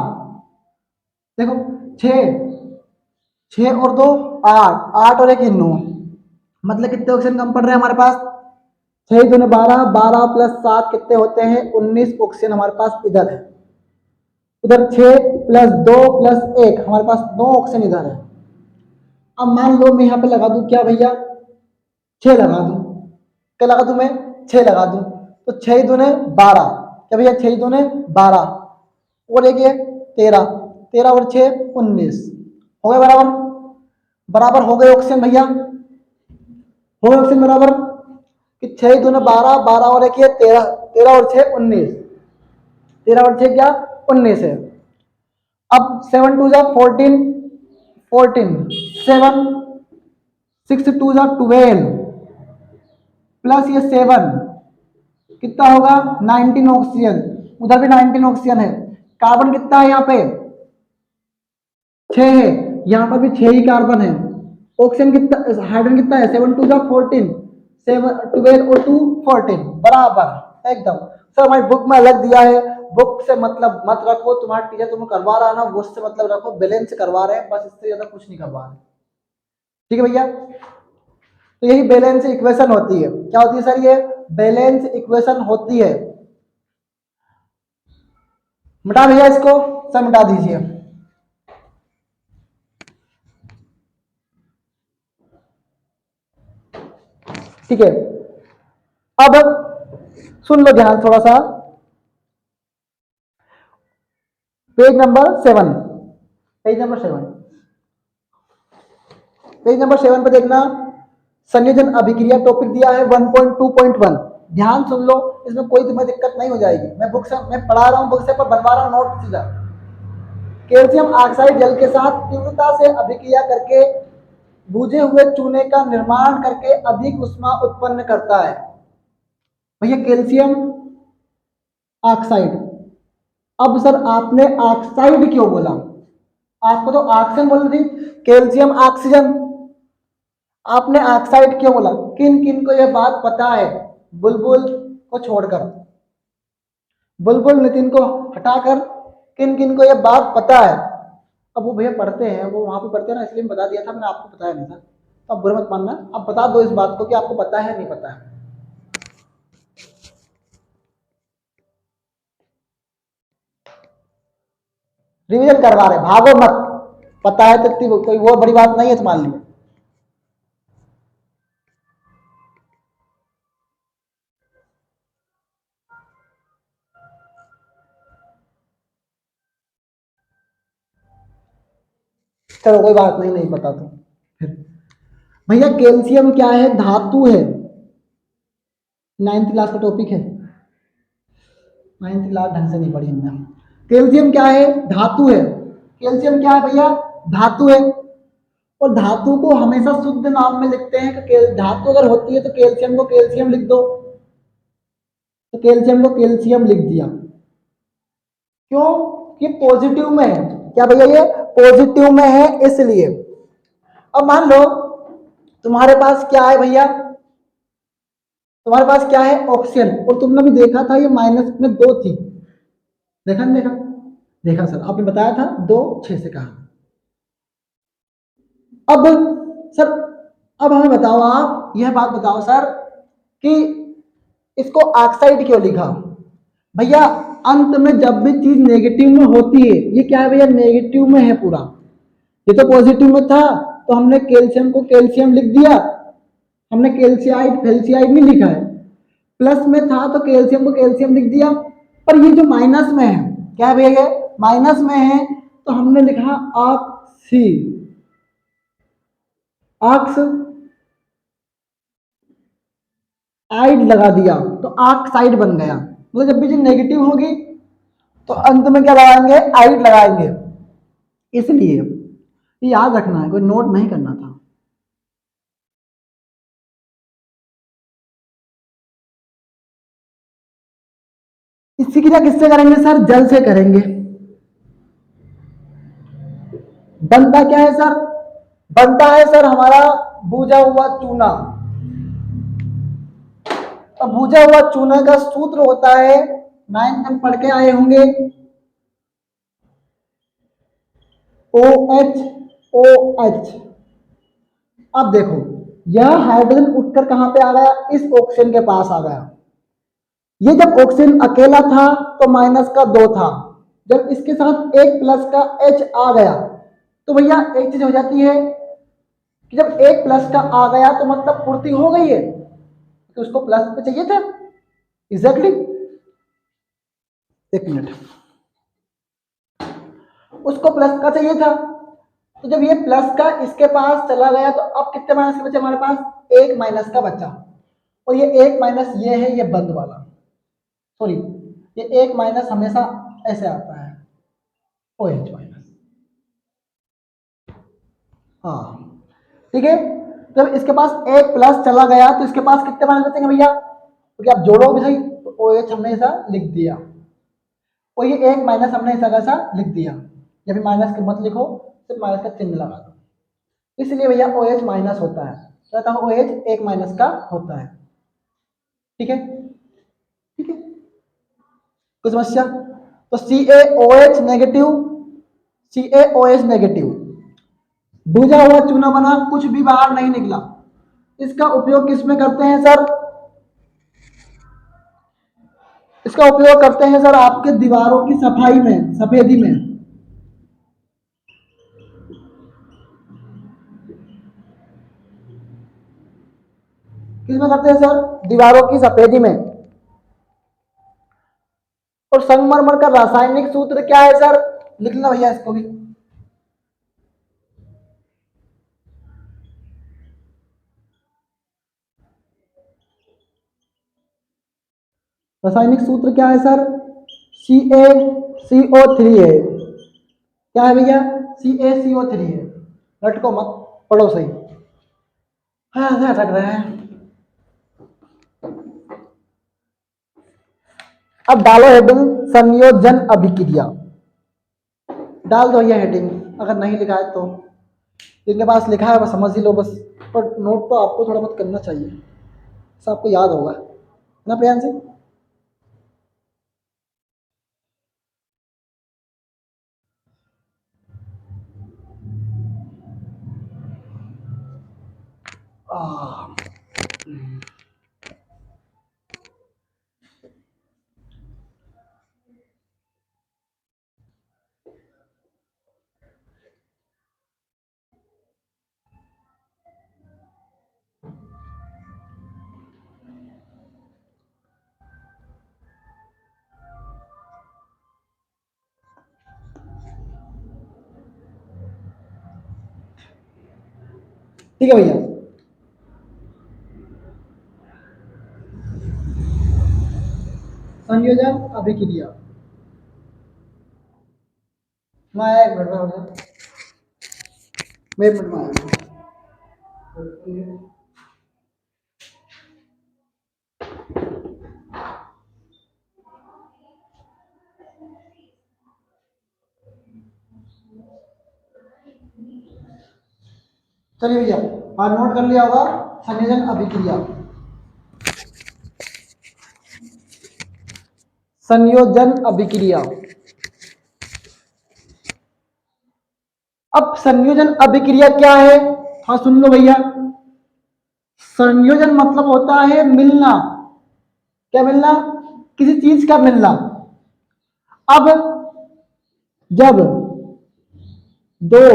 देखो 6, 6 और 2 8, 8 और 1 9। मतलब कितने ऑक्सीजन कम पड़ रहे हैं हमारे पास? 6 दूने 12, 12 प्लस 7 कितने होते हैं? 19 ऑक्सीजन हमारे पास इधर है। उधर 6 प्लस 2 प्लस 1, हमारे पास 9 ऑक्सीजन इधर है। अब मान लो मैं यहाँ पे लगा दूं क्या भैया? 6 लगा दूं। क्या लगा दूं मैं? 6 लगा दूं। तो 6 दूने 12, क्या भैया? 6 दूने 12 और एक ये 13, 13 और 6 19। हो गए बराबर? बराबर हो गए ऑक्सीजन भैया? हो गए ऑक्सीजन बराबर? कि 6 दूने 12, 12 और एक ये 13, 13 और 6 19, 13 और 6 क्या? 19 है। अब 7 2 जा 14, 14 7, 6 2 जा 12 प्लस ये 7 कितना होगा? 19 ऑक्सीजन। उधर भी 19 ऑक्सीजन है। कार्बन कितना है यहाँ पे? 6 है। यहाँ पर भी 6 ही कार्बन है। ऑक्सीजन कितना, हाइड्रोजन कितना है? 7 2 जा 14, 7 12 और 2 14 बराबर एकदम। सर हमारी बुक में अलग दिया है, बुक से मतलब मत रखो, तुम्हारा टीचर तुम्हें करवा रहा है ना, वो उससे मतलब रखो, बैलेंस करवा रहे हैं बस, इससे ज्यादा कुछ नहीं करवा रहे। ठीक है भैया? तो यही बैलेंस इक्वेशन होती है। क्या होती है सर? ये बैलेंस इक्वेशन होती है। मिटा भैया इसको, सर मिटा दीजिए। ठीक है, अब सुन लो ध्यान थोड़ा सा। Page number 7, page number 7, page number 7 पे देखना, संयोजन अभिक्रिया टॉपिक दिया है 1.2.1। ध्यान सुन लो, इसमें कोई तुम्हें दिक्कत नहीं हो जाएगी। मैं बुक से मैं पढ़ा रहा हूँ, बुक से पर बनवा रहा हूँ नोट सीधा। कैल्शियम ऑक्साइड जल के साथ तीव्रता से अभिक्रिया करके बुझे हुए चूने का निर्माण करके अधिक ऊष्मा उत्पन्न करता है। भैया कैल्शियम ऑक्साइड। अब सर आपने ऑक्साइड क्यों बोला? आपको तो ऑक्सीजन बोलनी थी, कैल्शियम ऑक्सीजन। आपने ऑक्साइड क्यों बोला? किन किन को यह बात पता है? बुलबुल को छोड़कर, बुलबुल नितिन को हटाकर किन किन को यह बात पता है? अब वो भैया पढ़ते हैं, वो वहां पे पढ़ते हैं ना, इसलिए बता दिया था मैंने, आपको बताया नहीं था। तो अब बुरा मत मानना, अब बता दो इस बात को कि आपको पता है नहीं पता है। रिवीजन करवा रहे, भागो मत। पता है तो इतनी कोई वो बड़ी बात नहीं है, मान लिया। चलो कोई बात नहीं, नहीं पता तो फिर। भैया कैल्शियम क्या है? धातु है। 9th क्लास का टॉपिक है, 9th क्लास ढंग से नहीं पढ़ी हमने। कैल्शियम क्या है? धातु है। कैल्शियम क्या है भैया? धातु है। और धातु को हमेशा शुद्ध नाम में लिखते हैं कि धातु अगर होती है तो कैल्शियम को कैल्शियम लिख दो, तो कैल्शियम को कैल्शियम लिख दिया। क्यों? ये पॉजिटिव में है। क्या भैया? ये पॉजिटिव में है इसलिए। अब मान लो तुम्हारे पास क्या है भैया? तुम्हारे पास क्या है? ऑक्सीजन। और तुमने भी देखा था ये माइनस में दो थी, देखा नहीं देखा? देखा सर, आपने बताया था 2 6 से कहा। अब सर, अब हमें बताओ, आप यह बात बताओ सर कि इसको ऑक्साइड क्यों लिखा? भैया अंत में जब भी चीज नेगेटिव में होती है, ये क्या है भैया? नेगेटिव में है पूरा। ये तो पॉजिटिव में था तो हमने कैल्शियम को कैल्शियम लिख दिया, हमने कैल्शियाइड फेल्सियाइड नहीं लिखा है। प्लस में था तो कैल्शियम को कैल्शियम लिख दिया। पर ये जो माइनस में है, क्या है भैया? ये माइनस में है तो हमने लिखा ऑक्सी, ऑक्स। आइड लगा दिया तो ऑक्साइड बन गया। मतलब जब भी चीज नेगेटिव होगी तो अंत में क्या लगाएंगे, आइड लगाएंगे। इसलिए ये याद रखना है, कोई नोट नहीं करना था। इसकी क्रिया किससे करेंगे सर, जल से करेंगे। बनता क्या है सर, बनता है सर हमारा भुजा हुआ चूना। तो भुजा हुआ चूना का सूत्र होता है, 9th में पढ़ के आए होंगे, OH OH। अब देखो यह हाइड्रोजन उठकर कहां पे आ गया, इस ऑक्सीजन के पास आ गया। ये जब ऑक्सीजन अकेला था तो माइनस का 2 था, जब इसके साथ एक प्लस का H आ गया तो भैया एक चीज हो जाती है कि जब एक प्लस का आ गया तो मतलब पूर्ति हो गई है, तो उसको प्लस पे चाहिए था एग्जैक्टली। एक मिनट, उसको प्लस का चाहिए था, तो जब ये प्लस का इसके पास चला गया तो अब कितने माइनस के बचे हमारे पास, एक माइनस का बचा। और ये एक माइनस ये है, ये बंद वाला, सॉरी ये एक माइनस हमेशा ऐसे आता है, OH माइनस। हाँ ठीक है, जब इसके पास एक प्लस चला गया तो इसके पास कितने माइनस बचेंगे भैया, क्योंकि आप जोड़ो भी सही तो OH हमने ऐसा लिख दिया, और ये एक माइनस हमने ऐसा कैसा लिख दिया। जब माइनस की मत लिखो, सिर्फ माइनस का चिन्ह लगा दो, इसलिए भैया OH माइनस होता है, कहता हूँ OH एक माइनस का होता है। ठीक है, ठीक है, कोई समस्या। तो CaOH नेगेटिव, CaOH नेगेटिव, भुजा हुआ चूना बना, कुछ भी बाहर नहीं निकला। इसका उपयोग किस में करते हैं सर, इसका उपयोग करते हैं सर आपके दीवारों की सफाई में, सफेदी में। किस में करते हैं सर, दीवारों की सफेदी में। और संगमरमर का रासायनिक सूत्र क्या है सर, लिखना भैया इसको भी। रासायनिक सूत्र क्या है सर, CaCO3 है। क्या है भैया, CaCO3 है। लटको मत, पढ़ो सही। हाँ रट रहे हैं। अब डालो हेडिंग संयोजन अभिक्रिया, डाल दो भैया हेडिंग, अगर नहीं लिखा है तो, जिनके पास लिखा है बस समझ ही लो बस, पर नोट तो आपको थोड़ा बहुत करना चाहिए, सब आपको याद होगा ना प्रियांशी। ठीक है भैया, संयोजन अभिक्रिया मैं आया, एक मिनट में हो जाए, मैं एक मिनट में आया। चलिए भैया, आज नोट कर लिया होगा संयोजन अभिक्रिया। संयोजन अभिक्रिया, अब संयोजन अभिक्रिया क्या है, हाँ सुन लो भैया। संयोजन मतलब होता है मिलना, क्या मिलना, किसी चीज का मिलना। अब जब दो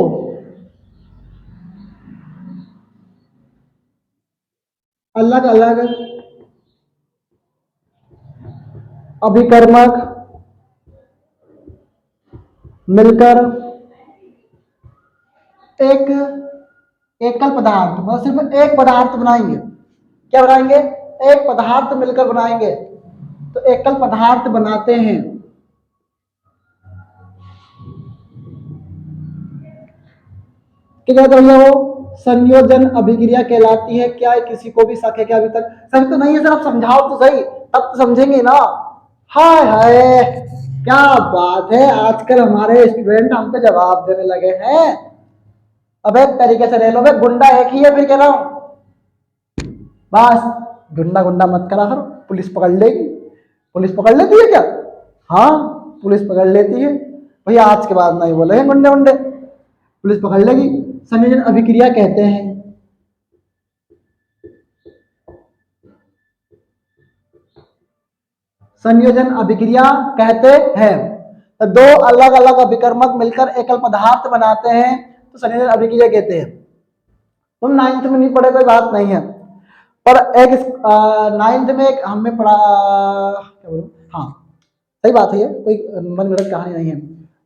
अलग अलग अभिकर्मक मिलकर एक एकल पदार्थ, मतलब सिर्फ एक पदार्थ बनाएंगे, क्या बनाएंगे, एक पदार्थ मिलकर बनाएंगे तो एकल पदार्थ बनाते हैं। क्या कहते हैं वो संयोजन अभिक्रिया कहलाती है। क्या किसी को भी शक है क्या? अभी तक सही तो नहीं है सर, आप समझाओ तो सही, तब तो समझेंगे ना। हाय हाय, क्या बात है, आजकल हमारे स्टूडेंट हम पे जवाब देने लगे हैं। अब एक तरीके से ले लो भाई, गुंडा एक ही है, फिर कह रहा हूं बस गुंडा गुंडा मत करा करो, पुलिस पकड़ लेगी। पुलिस पकड़ लेती है क्या? हाँ, पुलिस पकड़ लेती है भैया, आज के बाद नहीं बोले गुंडे गुंडे, पुलिस पकड़ लेगी। संयोजन अभिक्रिया कहते हैं। संयोजन अभिक्रिया कहते हैं। तो दो अलग अलग अभिकर्मक मिलकर एकल पदार्थ बनाते हैं तो संयोजन अभिक्रिया कहते हैं। तुम नाइन्थ में नहीं पढ़े कोई बात नहीं है, पर एक नाइन्थ में एक हमें पढ़ा, क्या बोलूं, हाँ सही बात है, ये कोई मनगढ़ंत कहानी नहीं है।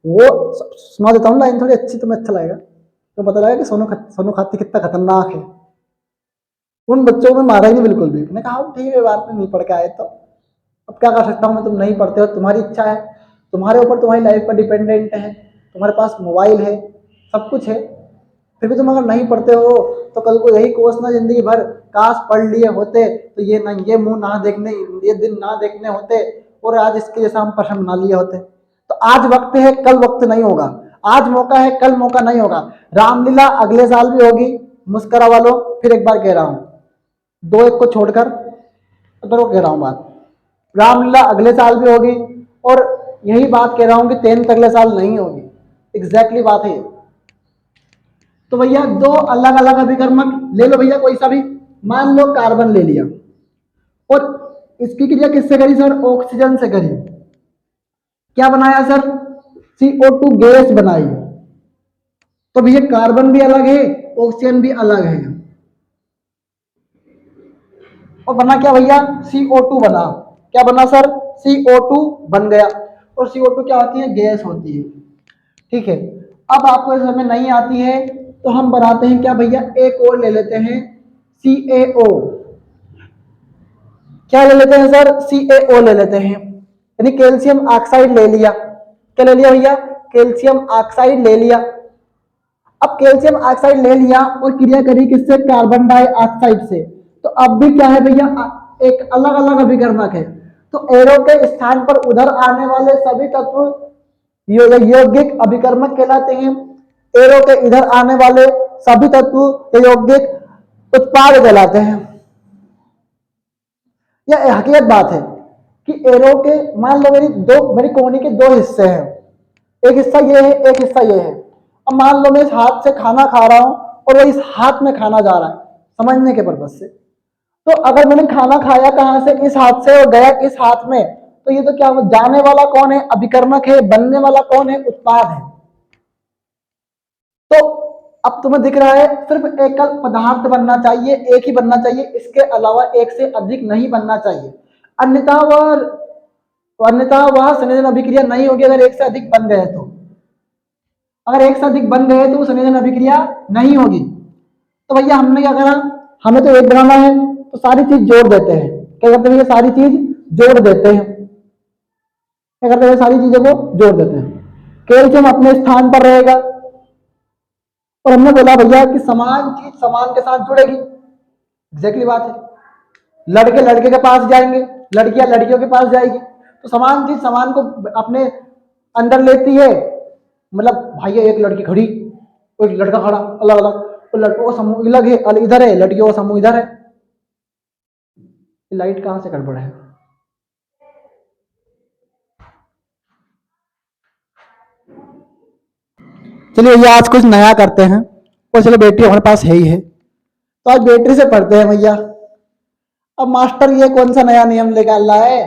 वो सुना देता हूँ, लाइन थोड़ी अच्छी, तुम्हें अच्छा लगेगा, तो पता लगेगा कि सोनू खाती कितना खतरनाक है। उन बच्चों में मारा ही नहीं बिल्कुल भी। मैंने कहा ठीक है, बात नहीं पढ़ के आए तो अब क्या कर सकता हूँ मैं, तुम नहीं पढ़ते हो, तुम्हारी इच्छा है, तुम्हारे ऊपर तुम्हारी लाइफ पर डिपेंडेंट है, तुम्हारे पास मोबाइल है, सब कुछ है, फिर भी तुम अगर नहीं पढ़ते हो तो कल को यही कोर्स ना जिंदगी भर, काश पढ़ लिए होते तो ये ना, ये मुंह ना देखने, ये दिन ना देखने होते, और आज इसके जैसा हम प्रश्न बना लिए होते। तो आज वक्त है, कल वक्त नहीं होगा, आज मौका है, कल मौका नहीं होगा। रामलीला अगले साल भी होगी, मुस्करा वालों, फिर एक बार कह रहा हूं, दो एक को छोड़कर, अगर वो कह रहा हूं बात, रामलीला अगले साल भी होगी, और यही बात कह रहा हूं कि 10th अगले साल नहीं होगी, एग्जैक्टली बात है। तो भैया दो अलग अलग अभिकर्मक ले लो भैया, कोई सा भी, मान लो कार्बन ले लिया, और इसकी क्रिया किससे करी सर? ऑक्सीजन से करी। क्या बनाया सर? CO2 गैस बनाई। तो भैया कार्बन भी अलग है, ऑक्सीजन भी अलग है, और बना क्या भैया? CO2 बना। क्या बना सर? CO2 बन गया। और CO2 क्या होती है? गैस होती है। ठीक है, अब आपको इस समय नहीं आती है तो हम बनाते हैं क्या भैया, एक और ले लेते हैं, CaO। क्या ले लेते हैं सर? CaO ले लेते हैं, यानी कैल्शियम ऑक्साइड ले लिया। क्या ले लिया भैया? कैल्शियम ऑक्साइड ले लिया। अब कैल्शियम ऑक्साइड ले लिया और क्रिया करी किससे? कार्बन डाइऑक्साइड से। तो अब भी क्या है भैया? एक अलग अलग अभिकर्मक है। तो एरो के स्थान पर उधर आने वाले सभी तत्व यौगिक अभिकर्मक कहलाते हैं, एरो के इधर आने वाले सभी तत्व यौगिक उत्पाद कहलाते हैं। यह हकीकत बात है कि एरो के, मान लो मेरी कोहनी के दो हिस्से हैं, एक हिस्सा ये है, एक हिस्सा ये है। अब मान लो मैं इस हाथ से खाना खा रहा हूं और वो इस हाथ में खाना जा रहा है, समझने के पर्पज से। तो अगर मैंने खाना खाया कहां से? इस हाथ से, और गया इस हाथ में, तो ये तो क्या, जाने वाला कौन है? अभिकर्मक है। बनने वाला कौन है? उत्पाद है। तो अब तुम्हें दिख रहा है, सिर्फ एकल पदार्थ बनना चाहिए, एक ही बनना चाहिए, इसके अलावा एक से अधिक नहीं बनना चाहिए, अन्यथा वह संयोजन अभिक्रिया नहीं होगी। अगर एक से अधिक बन गए तो, अगर एक से अधिक बन गए तो वो संयोजन अभिक्रिया नहीं होगी। तो भैया हमने क्या करा, हमें तो एक बनाना है, तो सारी चीज जोड़ देते हैं। क्या करते हैं? सारी चीज जोड़ देते हैं। क्या करते हैं? सारी चीजों को जोड़ देते हैं। कैल्शियम अपने स्थान पर रहेगा, और हमने बोला भैया कि समान चीज समान के साथ जुड़ेगी, एग्जैक्टली बात है। लड़के लड़के के पास जाएंगे, लड़कियां लड़कियों के पास जाएगी, तो समान चीज समान को अपने अंदर लेती है। मतलब भाई एक लड़की खड़ी, एक लड़का खड़ा, अलग अलग, तो लड़कों का समूह अलग है, इधर है, लड़कियों का समूह इधर है। लाइट कहां से गड़बड़ है? चलिए ये आज कुछ नया करते हैं, और चलो बैटरी हमारे पास है ही है, तो आज बैटरी से पढ़ते हैं भैया। अब मास्टर ये कौन सा नया नियम निकाल रहा है?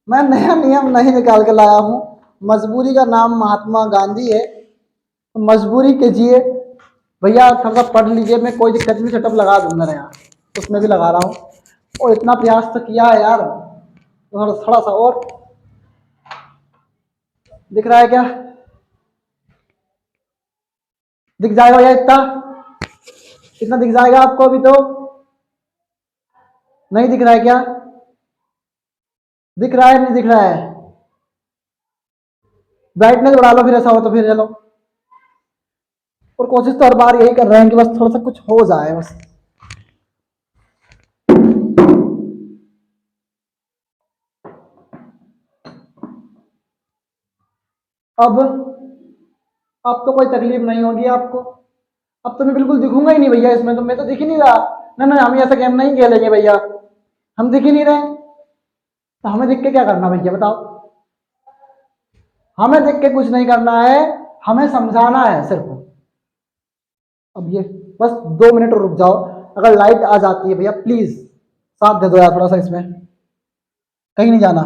मैं नया नियम नहीं निकाल के लाया हूं, मजबूरी का नाम महात्मा गांधी है, तो मजबूरी कीजिए भैया, थोड़ा पढ़ लीजिए, मैं कोई दिक्कत नहीं, सेटअप लगा दूंगा यार, उसमें भी लगा रहा हूँ, और इतना प्रयास तो किया है यार, थोड़ा सा और दिख रहा है क्या? दिख जाएगा भैया, इतना इतना दिख जाएगा आपको अभी तो। नहीं दिख रहा है क्या? दिख रहा है नहीं दिख रहा है? ब्राइटनेस बढ़ा लो फिर, ऐसा हो तो फिर चलो। और कोशिश तो हर बार यही कर रहे हैं कि बस थोड़ा सा कुछ हो जाए बस। अब तो कोई तकलीफ नहीं होगी आपको। अब तो मैं बिल्कुल दिखूंगा ही नहीं भैया इसमें, तो मैं तो दिख ही नहीं रहा। ना ना, हम ऐसा गेम नहीं खेलेंगे भैया, हम दिख ही नहीं रहे। तो हमें देख के क्या करना भैया बताओ? हमें देख के कुछ नहीं करना है, हमें समझाना है सिर्फ। अब ये बस 2 मिनट रुक जाओ। अगर लाइट आ जाती है भैया प्लीज साथ दे दो यार थोड़ा सा इसमें, कहीं नहीं जाना।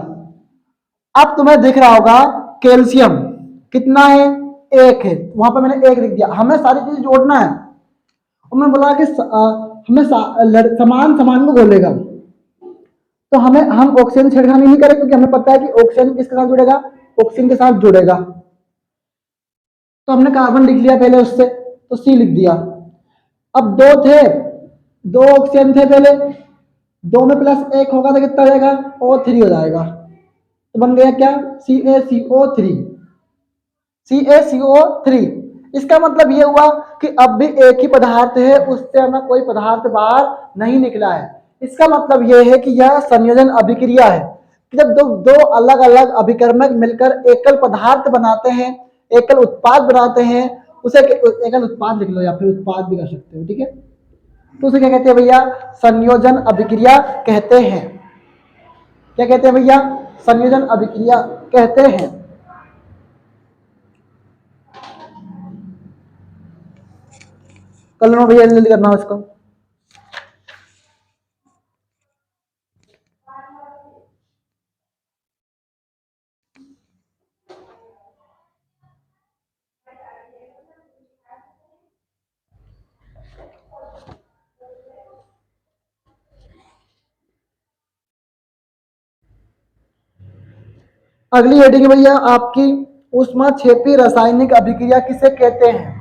अब तुम्हें दिख रहा होगा कैल्शियम कितना है? 1 है, वहां पर मैंने 1 लिख दिया। हमें सारी चीज जोड़ना है। और मैं बोला कि हमें समान समान को घोलेगा। तो हम ऑक्सीजन छेड़खानी नहीं करें, क्योंकि हमें पता है कि ऑक्सीजन किसके साथ जुड़ेगा? ऑक्सीजन के साथ जुड़ेगा। तो हमने कार्बन लिख लिया पहले उससे, तो सी लिख दिया। अब 2 थे, 2 ऑक्सीजन थे पहले, 2 में +1 होगा तो कितना हो जाएगा? O3 हो जाएगा। तो बन गया क्या? CaCO3। CaCO3। इसका मतलब ये हुआ कि अब भी एक ही पदार्थ है, उससे हमें कोई पदार्थ बाहर नहीं निकला है। इसका मतलब यह है कि यह संयोजन अभिक्रिया है कि जब दो अलग अलग अभिकर्मक मिलकर एकल पदार्थ बनाते हैं, एकल उत्पाद बनाते हैं, उसे एकल उत्पाद लिख लो या फिर उत्पाद भी कर सकते हो, ठीक है। तो उसे क्या कहते हैं भैया? संयोजन अभिक्रिया कहते हैं। क्या कहते हैं भैया? संयोजन अभिक्रिया कहते हैं। कर लो भैया, जल्दी करना हो इसको। अगली हेडिंग है भैया आपकी, ऊष्माक्षेपी रासायनिक अभिक्रिया किसे कहते हैं?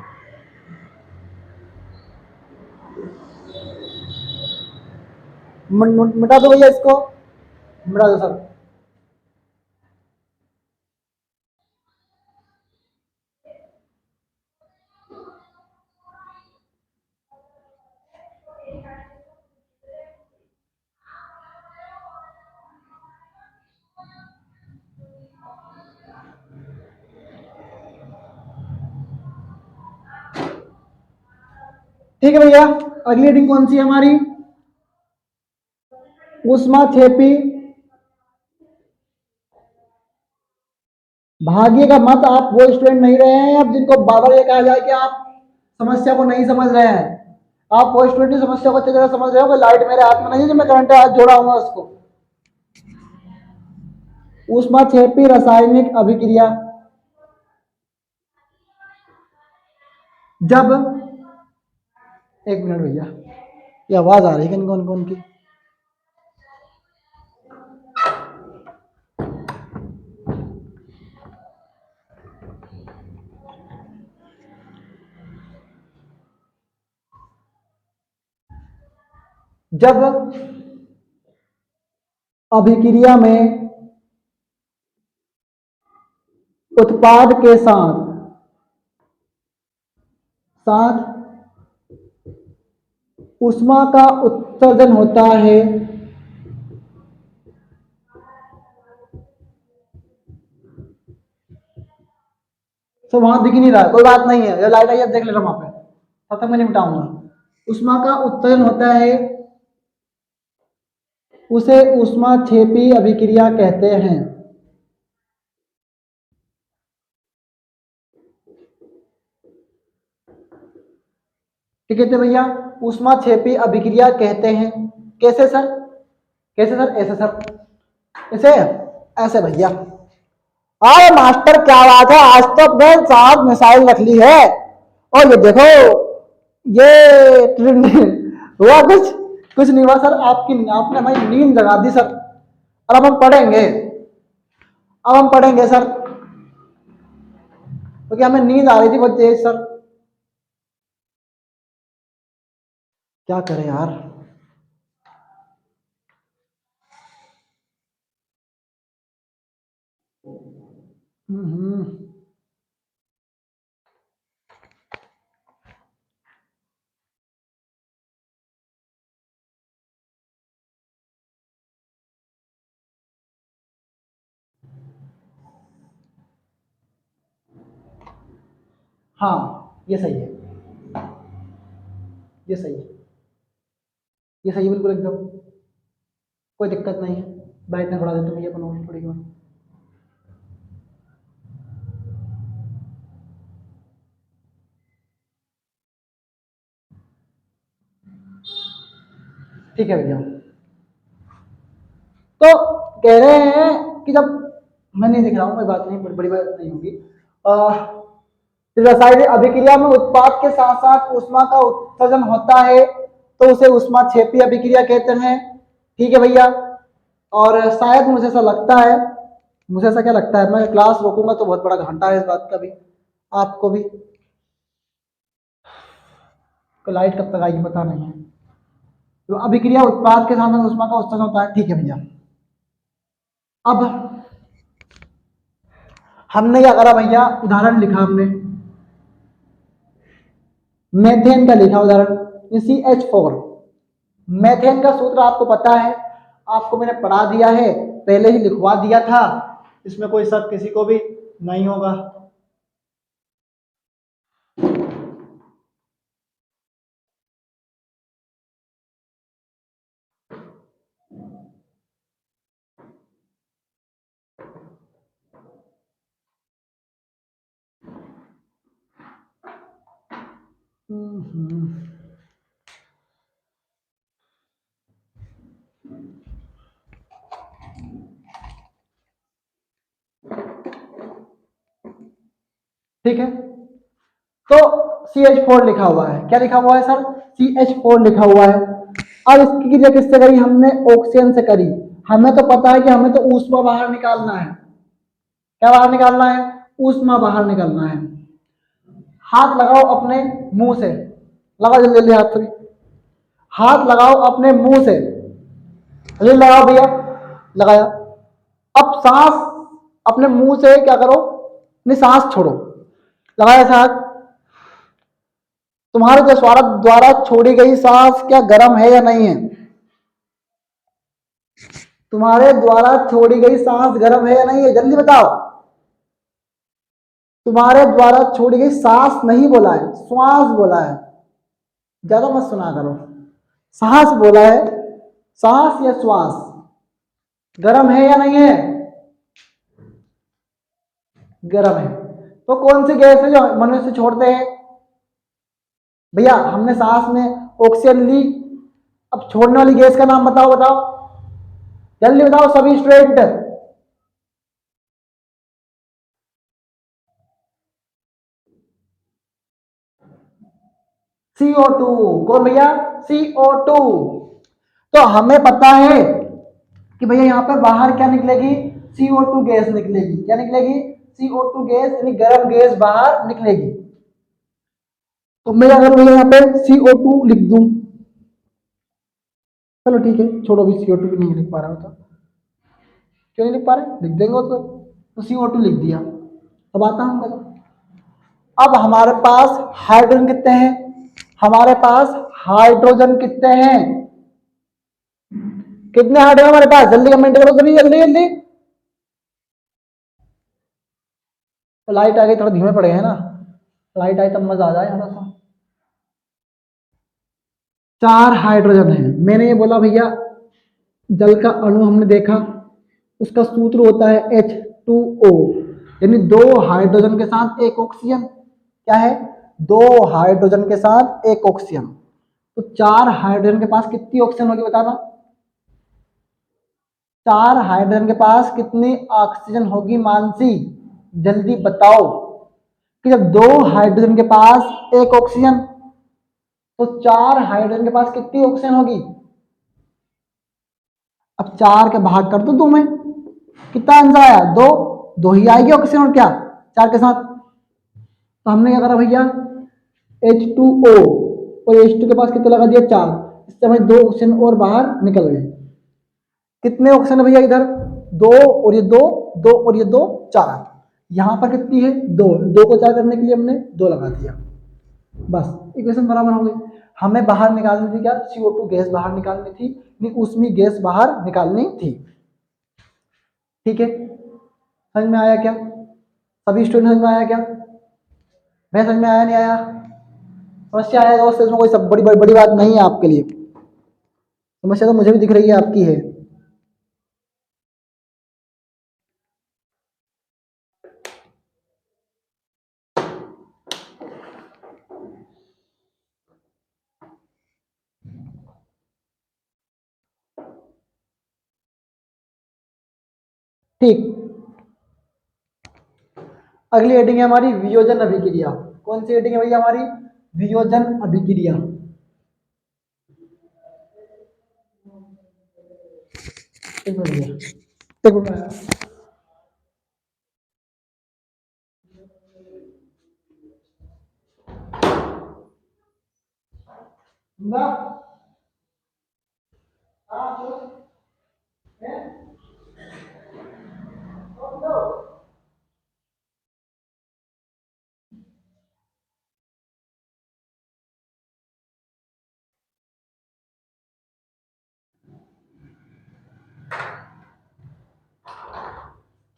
मिटा दो भैया इसको, मिटा दो सर। ठीक है भैया, अगली हेडिंग कौन सी है हमारी? ऊष्माक्षेपी। भाग्य का मत, आप वो स्टूडेंट नहीं रहे हैं अब जिनको बार बार ये कहा जाए कि आप समस्या को नहीं समझ रहे हैं। आप वो स्टूडेंट समस्या को अच्छी तरह समझ रहे हो कि लाइट मेरे हाथ में नहीं है जो मैं करंट हाथ जोड़ा हुआ उसको। ऊष्माक्षेपी रासायनिक अभिक्रिया जब, एक मिनट भैया, ये आवाज आ रही है कौन कौन की? जब अभिक्रिया में उत्पाद के साथ साथ ऊष्मा का उत्सर्जन होता है, तो वहां दिख नहीं रहा है, कोई बात नहीं है, लाइट आई अब देख लेना वहां पे, तब तक मैं नहीं मिटाऊंगा। ऊष्मा का उत्सर्जन होता है, उसे ऊष्माक्षेपी अभिक्रिया कहते हैं। ठीक है भैया, ऊष्माक्षेपी अभिक्रिया कहते हैं। कैसे सर? कैसे सर? ऐसे सर, ऐसे, ऐसे भैया। अरे मास्टर क्या बात है, आज तो अपने साथ मिसाइल रख ली है। और ये देखो, ये हुआ कुछ? कुछ नहीं हुआ सर, आपने हमारी नींद जगा दी सर। और अब हम पढ़ेंगे, अब हम पढ़ेंगे सर, क्योंकि हमें नींद आ रही थी बहुत तेज सर। क्या करें यार। हम्म, हाँ ये सही है, ये सही है, ये सही है बिल्कुल एकदम, कोई दिक्कत नहीं है। ब्राइटनेस बढ़ा देते हैं ये अपन और थोड़ी और। ठीक है भैया। तो कह रहे हैं कि जब, मैं नहीं दिख रहा हूँ, कोई बात नहीं, बड़ी बड़ी बात नहीं होगी। रासायनिक अभिक्रिया में उत्पाद के साथ साथ ऊष्मा का उत्सर्जन होता है, तो उसे ऊष्माक्षेपी अभिक्रिया कहते हैं। ठीक है भैया। और शायद मुझे ऐसा लगता है, मुझे ऐसा क्या लगता है, मैं क्लास रोकूंगा तो बहुत बड़ा घंटा है इस बात का भी, आपको भी। तो लाइट कब तक आएगी पता नहीं है। तो अभिक्रिया उत्पाद के साथ ऊष्मा का उत्सर्जन होता है। ठीक है भैया। अब हमने क्या करा भैया, उदाहरण लिखा हमने, मेथेन का लिखा उदाहरण, CH4। मेथेन का सूत्र आपको पता है, आपको मैंने पढ़ा दिया है, पहले ही लिखवा दिया था, इसमें कोई शक किसी को भी नहीं होगा। ठीक है। तो CH4 लिखा हुआ है, क्या लिखा हुआ है सर, CH4 लिखा हुआ है। अब इसकी क्रिया किससे करी हमने, ऑक्सीजन से करी। हमें तो पता है कि हमें तो ऊष्मा बाहर निकालना है। क्या बाहर निकालना है, ऊष्मा बाहर निकालना है। हाथ लगाओ अपने मुंह से, लगाओ जल्दी जल्दी हाथ से, हाथ लगाओ अपने मुंह से, जल्दी लगाओ भैया, लगाया। अब सांस अपने मुंह से क्या करो, अपनी सांस छोड़ो, लगाया सांस। तुम्हारे द्वारा द्वारा छोड़ी गई सांस क्या गर्म है या नहीं है, तुम्हारे द्वारा छोड़ी गई सांस गर्म है या नहीं है, जल्दी बताओ। तुम्हारे द्वारा छोड़ी गई सांस नहीं बोला है, श्वास बोला है, ज्यादा मत सुना करो। सांस बोला है, सांस या श्वास गर्म है या नहीं है, गर्म है। तो कौन सी गैस है जो मनुष्य छोड़ते हैं भैया, हमने सांस में ऑक्सीजन ली, अब छोड़ने वाली गैस का नाम बताओ, बताओ जल्दी बताओ सभी स्टूडेंट। CO2। कौन भैया, CO2। तो हमें पता है कि भैया यहाँ पर बाहर क्या निकलेगी, CO2 गैस निकलेगी। क्या निकलेगी, CO2 गैस, यानी गर्म गैस बाहर निकलेगी। तो मैं अगर भैया यहाँ पे CO2 लिख दूं, चलो ठीक है छोड़ो, भी CO2 भी नहीं लिख पा रहा हूं, तो क्यों नहीं लिख पा रहे, लिख देंगे तो CO2 लिख दिया। अब आता हूं, अब हमारे पास हाइड्रोजन कितने हैं, हमारे पास हाइड्रोजन कितने हैं, कितने हाइड्रोजन हमारे पास, जल्दी कमेंट करो सभी, जल्दी जल्दी। तो लाइट आ गई, थोड़ा धीमे पड़ गए हैं ना, लाइट आई तब मजा आ जाए थोड़ा सा। 4 हाइड्रोजन है। मैंने ये बोला भैया, जल का अणु हमने देखा, उसका सूत्र होता है H2O, यानी 2 हाइड्रोजन के साथ एक ऑक्सीजन। क्या है, 2 हाइड्रोजन के साथ एक ऑक्सीजन। तो 4 हाइड्रोजन के पास कितनी ऑक्सीजन होगी बताना, 4 हाइड्रोजन के पास कितनी ऑक्सीजन होगी मानसी, जल्दी बताओ। कि जब 2 हाइड्रोजन के पास एक ऑक्सीजन, तो 4 हाइड्रोजन के पास कितनी ऑक्सीजन होगी। अब 4 के भाग कर दो 2 में, कितना आंसर आया, 2, 2 ही आएगी ऑक्सीजन और क्या, 4 के साथ। तो हमने क्या करा भैया, H2O, और H2 के पास कितने लगा दिया, 4, इससे हमें 2 ऑक्सीजन और बाहर निकल गए। कितने ऑक्सीजन है भैया इधर, दो और ये दो, दो और ये दो, 4। यहाँ पर कितनी है? 2। 2 को 4 करने के लिए हमने 2 लगा दिया, बस इक्वेशन बराबर हो गई। हमें बाहर निकालनी थी क्या? CO2 गैस बाहर निकालनी थी, नहीं उसमें गैस बाहर निकालनी थी। ठीक है, समझ में आया क्या? सभी स्टूडेंट समझ में आया क्या? मैं समझ में आया नहीं आया? समस्या आया दोस्त, इसमें कोई सब बड़ी बड़ी बड़ी बात नहीं है आपके लिए। समस्या तो मुझे भी दिख रही है आपकी है। ठीक, अगली हेडिंग है हमारी वियोजन अभिक्रिया। कौन सी हेडिंग है भैया हमारी? वियोजन अभिक्रिया। एक मिनट भैया, एक मिनट। ना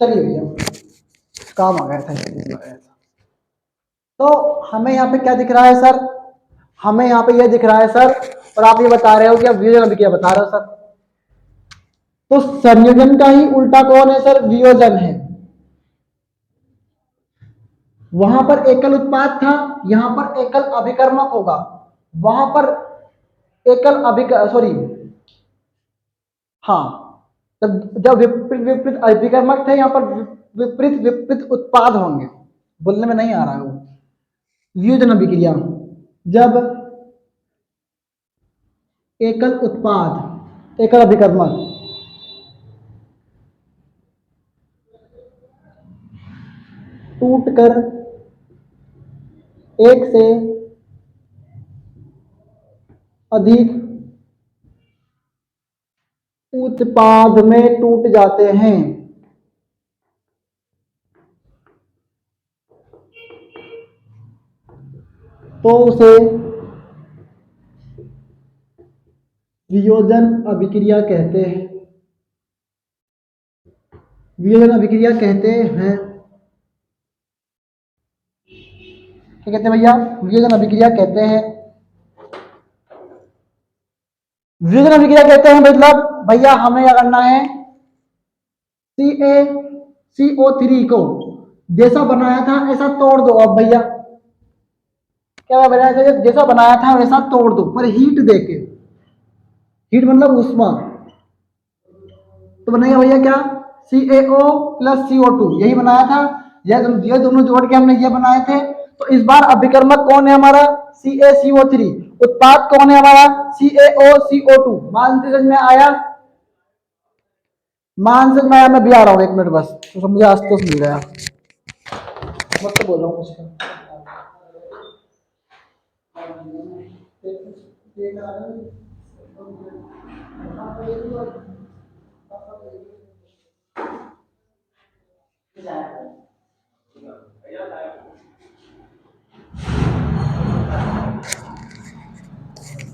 चलिए भैया, काम आ गया था। तो हमें यहाँ पे क्या दिख रहा है सर? हमें यहाँ पे ये दिख रहा है सर, और आप ये बता रहे हो कि अब वियोजन अभिक्रिया बता रहे हो सर। तो संयोजन का ही उल्टा कौन है सर? वियोजन है। वहां पर एकल उत्पाद था, यहां पर एकल अभिकर्मक होगा। वहां पर एकल सॉरी, हाँ, जब जब विपरीत विपरीत अभिकर्मक थे, यहाँ पर विपरीत विपरीत उत्पाद होंगे। बोलने में नहीं आ रहा है वो। वियोजन अभिक्रिया जब एकल उत्पाद, एकल अभिकर्मक टूटकर एक से अधिक उत्पाद में टूट जाते हैं, तो उसे वियोजन अभिक्रिया कहते हैं। वियोजन अभिक्रिया कहते हैं, क्या कहते हैं भैया? वियोजन अभिक्रिया कहते हैं। वियोजन अभिक्रिया कहते हैं मतलब भैया हमें क्या करना है? CaCO3 को जैसा बनाया था ऐसा तोड़ दो। अब भैया क्या बनाया था? जैसा बनाया था वैसा तोड़ दो, पर हीट देके। हीट मतलब ऊष्मा। तो बनेगा भैया क्या? CaO प्लस CO2, यही बनाया था। ये दोनों जोड़ के हमने ये बनाए थे। तो इस बार अभिकर्मक कौन है हमारा? CaCO3। उत्पाद कौन है हमारा? CaOCO2। मान समझ में आया? मान समझ में आया? मैं भी आ रहा हूँ, एक मिनट बस, तो मुझे आज तो मिल गया। मत तो बोल रहा हूँ उसका।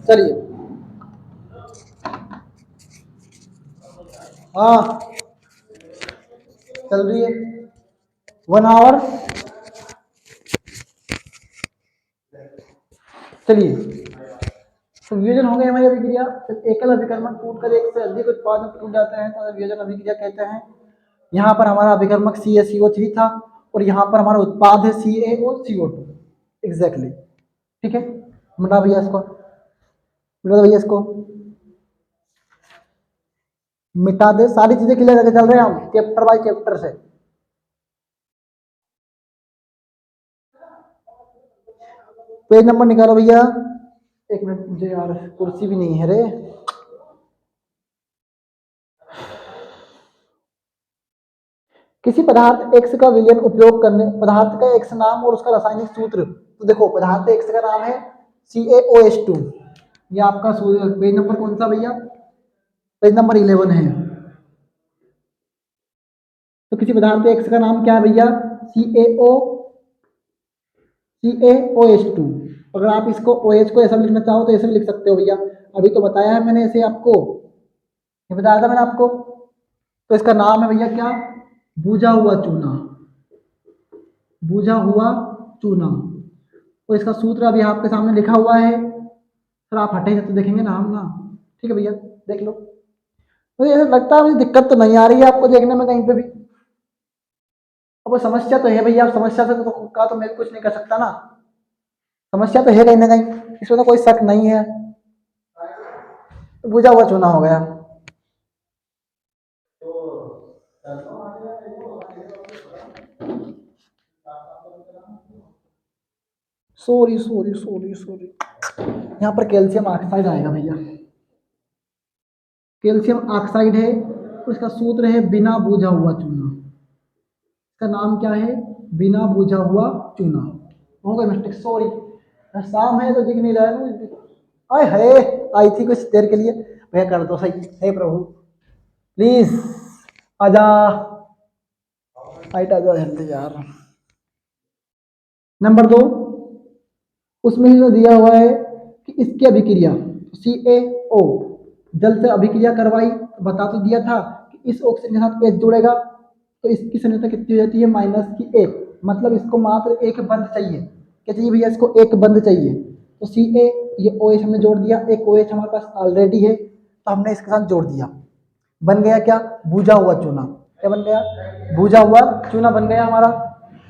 चलिए, हाँ चल रही है 1 आवर। चलिए, तो वियोजन हो गई हमारी अभिक्रिया। एकल अभिकर्मक टूटकर एक से अधिक उत्पाद में टूट जाते हैं तो वियोजन अभिक्रिया कहते हैं। यहाँ पर हमारा अभिकर्मक CaCO3 था, और यहाँ पर हमारा उत्पाद है CaOCO2। एग्जैक्टली, ठीक है। मिटा भैया इसको, मिटा दो भैया इसको, मिटा दे। सारी चीजें क्लियर करके चल रहे हैं हम, चैप्टर बाय चैप्टर से। पेज नंबर निकालो भैया। एक मिनट, मुझे यार कुर्सी भी नहीं है रे। किसी पदार्थ X का विलयन उपयोग करने, पदार्थ का X नाम और उसका रासायनिक सूत्र। तो देखो, पदार्थ X का नाम है CaOH2। ये आपका पेज नंबर कौन सा भैया? पेज नंबर 11 है। तो किसी पदार्थ एक्स का नाम क्या है भैया? CaOH2। अगर आप इसको OH को ऐसा लिखना चाहो तो ऐसे भी लिख सकते हो भैया, अभी तो बताया है मैंने ऐसे आपको, ये बताया था मैंने आपको। तो इसका नाम है भैया क्या? बूझा हुआ चूना, बूझा हुआ चूना। तो इसका सूत्र अभी आपके सामने लिखा हुआ है, सर आप हटेंगे तो देखेंगे ना हम ना। ठीक है भैया, देख लो। तो ये लगता है मुझे दिक्कत तो नहीं आ रही है आपको देखने में कहीं पे भी। अब वो समस्या तो है भैया, अब समस्या से तो मैं कुछ नहीं कर सकता ना, समस्या तो है कहीं ना कहीं, इसमें तो कोई शक नहीं है। तो बुझा हुआ चूना हो गया। सॉरी सॉरी सॉरी सॉरी, यहाँ पर कैल्शियम ऑक्साइड आएगा भैया, कैल्शियम ऑक्साइड है, उसका सूत्र है बिना बूझा हुआ चूना। इसका नाम क्या है? बिना बूझा हुआ चूना। हो गया मिस्टेक, सॉरी। शाम है तो दिख नहीं रहा है ना। आए है, आई थी कुछ देर के लिए। भैया कर दो सही, हे प्रभु प्लीज आजा, हाइट आ जाओ जल्दी यार। नंबर 2, उसमें ही तो दिया हुआ है कि इसकी अभिक्रिया CaO जल से अभिक्रिया करवाई, तो बता तो दिया था कि इस ऑक्सीजन के साथ H जुड़ेगा, तो इसकी सांद्रता कितनी हो जाती है? -1, मतलब इसको मात्र एक बंध चाहिए। क्या चाहिए भैया? इसको एक बंध चाहिए। तो Ca, ये OH हमने जोड़ दिया, एक OH हमारे पास ऑलरेडी है, तो हमने इसके साथ जोड़ दिया, बन गया क्या? बूझा हुआ चूना। क्या बन गया? बूझा हुआ चूना बन गया हमारा।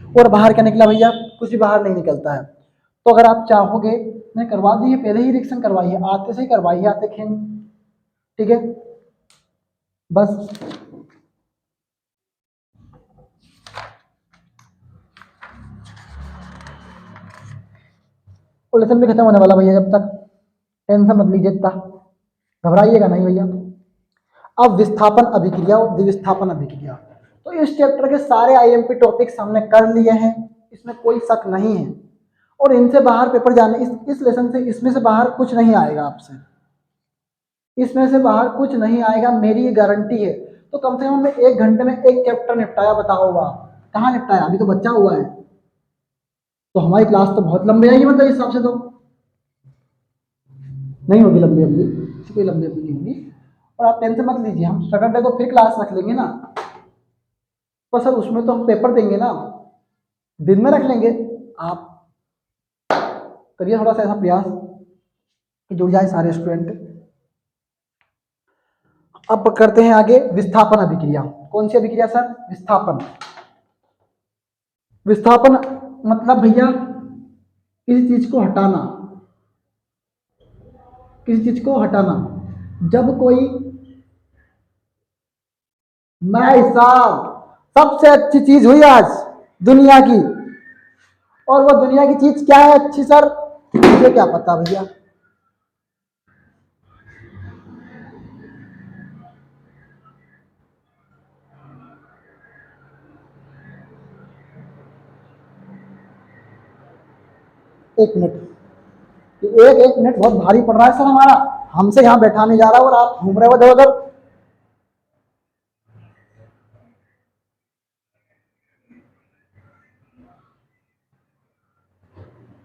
और बाहर क्या निकला भैया? कुछ भी बाहर नहीं निकलता है। तो अगर आप चाहोगे, मैं करवा दी है, पहले ही रिएक्शन करवाई है, आते से ही करवाई है, आते खेम। ठीक है, बस। और लेसन भी खत्म होने वाला भैया, जब तक टेंशन मत लीजिए इतना, घबराइएगा नहीं भैया। अब विस्थापन अभिक्रिया और द्विविस्थापन अभिक्रिया। तो इस चैप्टर के सारे IMP टॉपिक्स हमने कर लिए हैं, इसमें कोई शक नहीं है। और इनसे बाहर पेपर जाने, इस लेसन से, इसमें से बाहर कुछ नहीं आएगा आपसे, इसमें से बाहर कुछ नहीं आएगा, मेरी ये गारंटी है। तो कम से कम मैं 1 घंटे में एक चैप्टर निपटाया, बताओ आप कहाँ निपटाया? अभी तो बच्चा हुआ है, तो हमारी क्लास तो बहुत लंबी आएगी, मतलब इस हिसाब से तो नहीं होगी लंबी लंबी, कोई लंबी लंबी नहीं होगी। और आप टेंशन मत लीजिए, हम सैटरडे को फिर क्लास रख लेंगे ना, पर सर उसमें तो हम पेपर देंगे ना, दिन में रख लेंगे। आप करिए थोड़ा सा ऐसा प्रयास कि जुड़ जाए सारे स्टूडेंट। अब करते हैं आगे विस्थापन अभिक्रिया। कौन सी अभिक्रिया सर? विस्थापन। विस्थापन मतलब भैया किसी चीज को हटाना, किसी चीज को हटाना। जब कोई, भाई साहब सबसे अच्छी चीज हुई आज दुनिया की, और वो दुनिया की चीज क्या है अच्छी सर? मुझे क्या पता भैया। एक मिनट, एक एक मिनट बहुत भारी पड़ रहा है सर हमारा, हमसे यहाँ बैठा नहीं जा रहा और आप घूम रहे हो इधर उधर।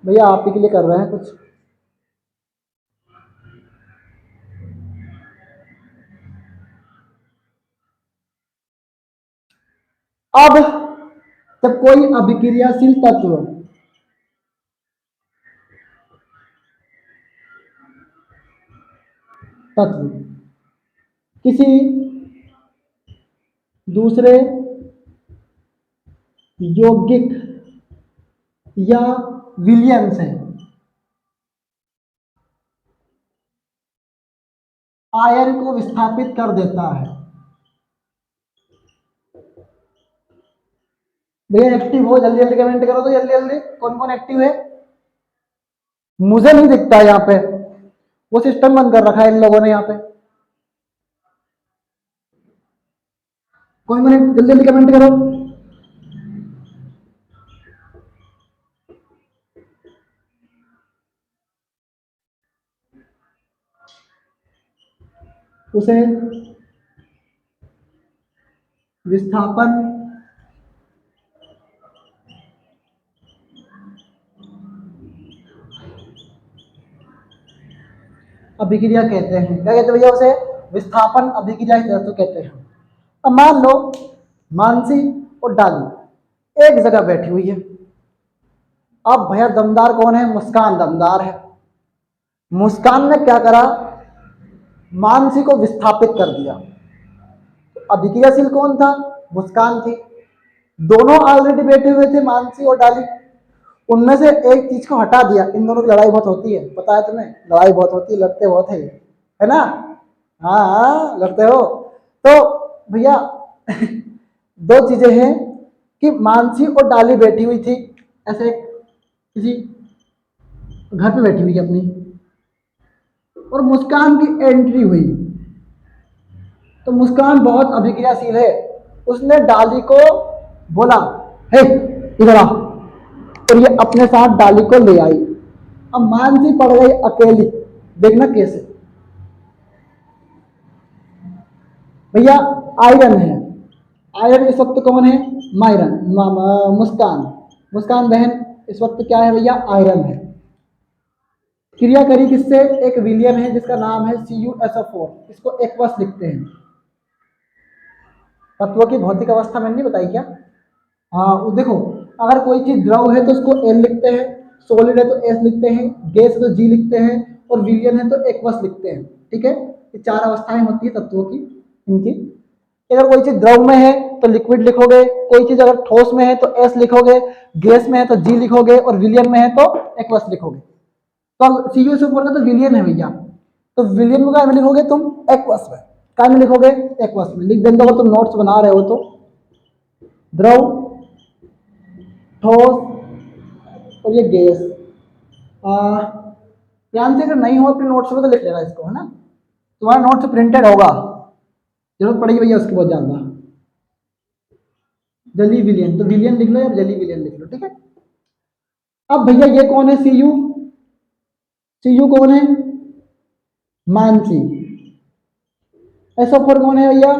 भैया आप ही के लिए कर रहे हैं कुछ। अब जब कोई अभिक्रियाशील तत्व तत्व किसी दूसरे यौगिक या विलयन से आयन को विस्थापित कर देता है, भैया एक्टिव हो, जल्दी जल्दी कमेंट करो तो, जल्दी जल्दी कौन कौन एक्टिव है? मुझे नहीं दिखता यहाँ पे, वो सिस्टम बंद कर रखा है इन लोगों ने यहाँ पे। कौन कौन जल्दी जल्दी कमेंट करो। उसे विस्थापन अभिक्रिया कहते हैं। क्या कहते हैं भैया उसे? विस्थापन अभिक्रिया तो कहते हैं। अब मान लो मानसी और डाली एक जगह बैठी हुई है। अब भैया दमदार कौन है? मुस्कान दमदार है। मुस्कान ने क्या करा? मानसी को विस्थापित कर दिया। अभिक्रियाशील कौन था? मुस्कान थी। दोनों ऑलरेडी बैठे हुए थे, मानसी और डाली। उनमें से एक चीज को हटा दिया। इन दोनों की लड़ाई बहुत होती है, पता है तुम्हें? लड़ाई बहुत होती है, लड़ते बहुत है ना? हाँ हाँ, लड़ते हो। तो भैया दो चीजें हैं कि मानसी और डाली बैठी हुई थी ऐसे किसी घर पे बैठी हुई है अपनी, और मुस्कान की एंट्री हुई। तो मुस्कान बहुत अभिक्रियाशील है। उसने डाली को बोला, हे इधर आ, और ये अपने साथ डाली को ले आई। अब मानसी पड़ गई अकेली। देखना कैसे भैया। आयरन है। आयरन इस वक्त कौन है? मायरन मुस्कान। मुस्कान बहन इस वक्त क्या है भैया? आयरन है। क्रिया करी किससे? एक विलियन है जिसका नाम है CuSO4। इसको एक्वस लिखते हैं। तत्वों की भौतिक अवस्था मैंने नहीं बताई क्या? हाँ, वो देखो, अगर कोई चीज द्रव है तो उसको L लिखते हैं, सॉलिड है तो S लिखते हैं, गैस है तो G लिखते हैं, और विलियन है तो एक्वस लिखते हैं। ठीक है, ये चार अवस्थाएं होती है तत्वों की इनकी। अगर कोई चीज द्रव में है तो लिक्विड लिखोगे, कोई चीज अगर ठोस में है तो S लिखोगे, गैस में है तो G लिखोगे, और विलियन में है तो एक्वस लिखोगे। तो CuSO4 का तो विलियन है भैया, तो विलियन को क्या में लिखोगे तुम? एक्वस में। क्या में लिखोगे? एक्वस में लिख देंगे अगर तुम नोट्स बना रहे हो तो। द्रव, ठोस और ये गैस। ध्यान से अगर नहीं हो अपने नोट्स में तो लिख लेना इसको, है ना? तुम्हारा नोट्स प्रिंटेड होगा, जरूरत पड़ेगी भैया उसकी बहुत ज्यादा। जली विलियन तो विलियन लिख लो या जली विलियन लिख लो, ठीक है। अब भैया ये कौन है? सीयू। सीयू कौन है? मानसी। SO4 कौन है भैया?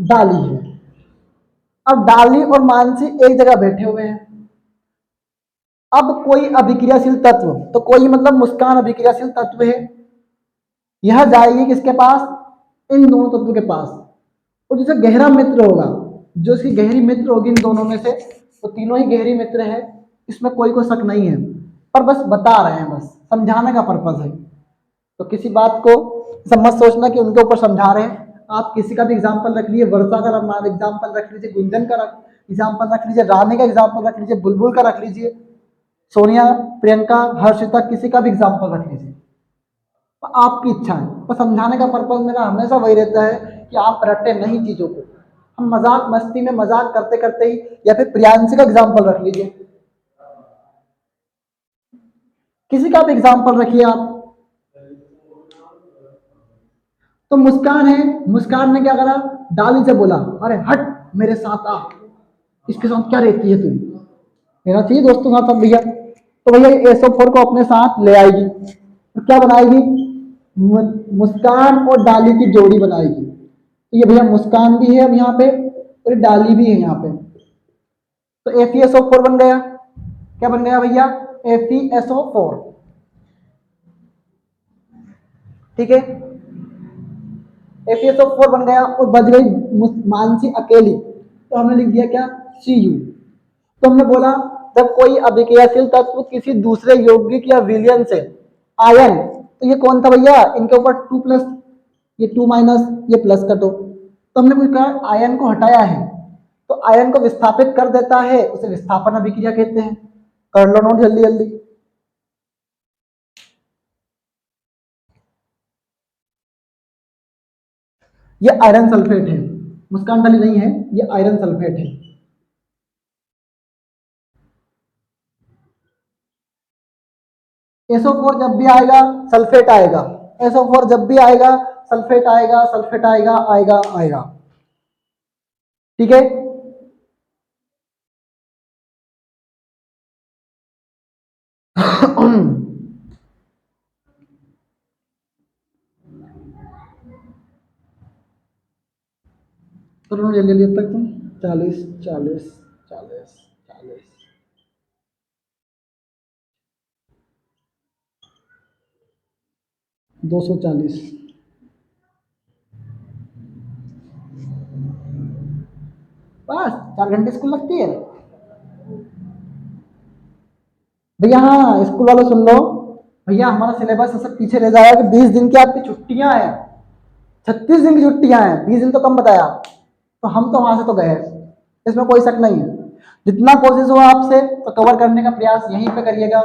डाली है। अब डाली और मानसी एक जगह बैठे हुए हैं। अब कोई अभिक्रियाशील तत्व, तो कोई मतलब मुस्कान अभिक्रियाशील तत्व है, यह जाएगी किसके पास? इन दोनों तत्वों के पास। और जैसे गहरा मित्र होगा, जो इसकी गहरी मित्र होगी इन दोनों में से, तो तीनों ही गहरी मित्र है, इसमें कोई को शक नहीं है, पर बस बता रहे हैं, बस समझाने का पर्पज है। तो किसी बात को सब मत सोचना कि उनके ऊपर समझा रहे हैं। आप किसी का भी एग्जाम्पल रख लीजिए, वर्षा का एग्जाम्पल रख लीजिए, गुंजन का एग्जाम्पल रख लीजिए, रानी का एग्जाम्पल रख लीजिए, बुलबुल का रख लीजिए, सोनिया, प्रियंका, हर्षिता, किसी का भी एग्जाम्पल रख लीजिए। तो आपकी इच्छा है, पर समझाने का पर्पज मेरा हमेशा वही रहता है कि आप रटे नहीं चीजों को। हम मजाक मस्ती में मजाक करते करते ही, या फिर प्रियांशी का एग्जाम्पल रख लीजिए, किसी का भी एग्जाम्पल रखिए आप। तो मुस्कान है, मुस्कान ने क्या करा? डाली से बोला, अरे हट मेरे साथ आ, इसके साथ क्या रहती है तू? मेरा चाहिए दोस्तों साथ अब भैया। तो भैया SO4 को अपने साथ ले आएगी, तो क्या बनाएगी? मुस्कान और डाली की जोड़ी बनाएगी। तो ये भैया मुस्कान भी है अब यहाँ पे, और ये डाली भी है यहाँ पे। तो FeSO4 बन गया। क्या बन गया भैया? FeSO4। ठीक है, FeSO4 बन गया और बच गई मानसी अकेली। तो हमने लिख दिया क्या? Cu। तो हमने बोला जब कोई अभिक्रियाशील तत्व किसी दूसरे यौगिक या विलयन से आयन, तो ये कौन था भैया? इनके ऊपर 2+, ये 2-, ये प्लस कर दो। तो हमने कुछ कहा आयन को हटाया है, तो आयन को विस्थापित कर देता है, उसे विस्थापन अभिक्रिया कहते हैं। कर लो नोट जल्दी जल्दी। ये आयरन सल्फेट है, मुस्कान डाली नहीं है, ये आयरन सल्फेट है। SO4 जब भी आएगा सल्फेट आएगा, SO4 जब भी आएगा सल्फेट आएगा, सल्फेट आएगा, आएगा आएगा। ठीक है, तो जल्दी जल्दी तक तुम 40 40 40 40। 240। बस 4 घंटे स्कूल लगती है भैया। हाँ स्कूल वालों सुन लो, भैया हमारा सिलेबस सब पीछे रह जाएगा कि 20 दिन की आपकी छुट्टियां हैं, 36 दिन की छुट्टियां हैं, 20 दिन तो कम बताया। तो हम तो वहां से तो गए, इसमें कोई शक नहीं है। जितना कोशिश हो आपसे तो कवर करने का प्रयास यहीं पे करिएगा।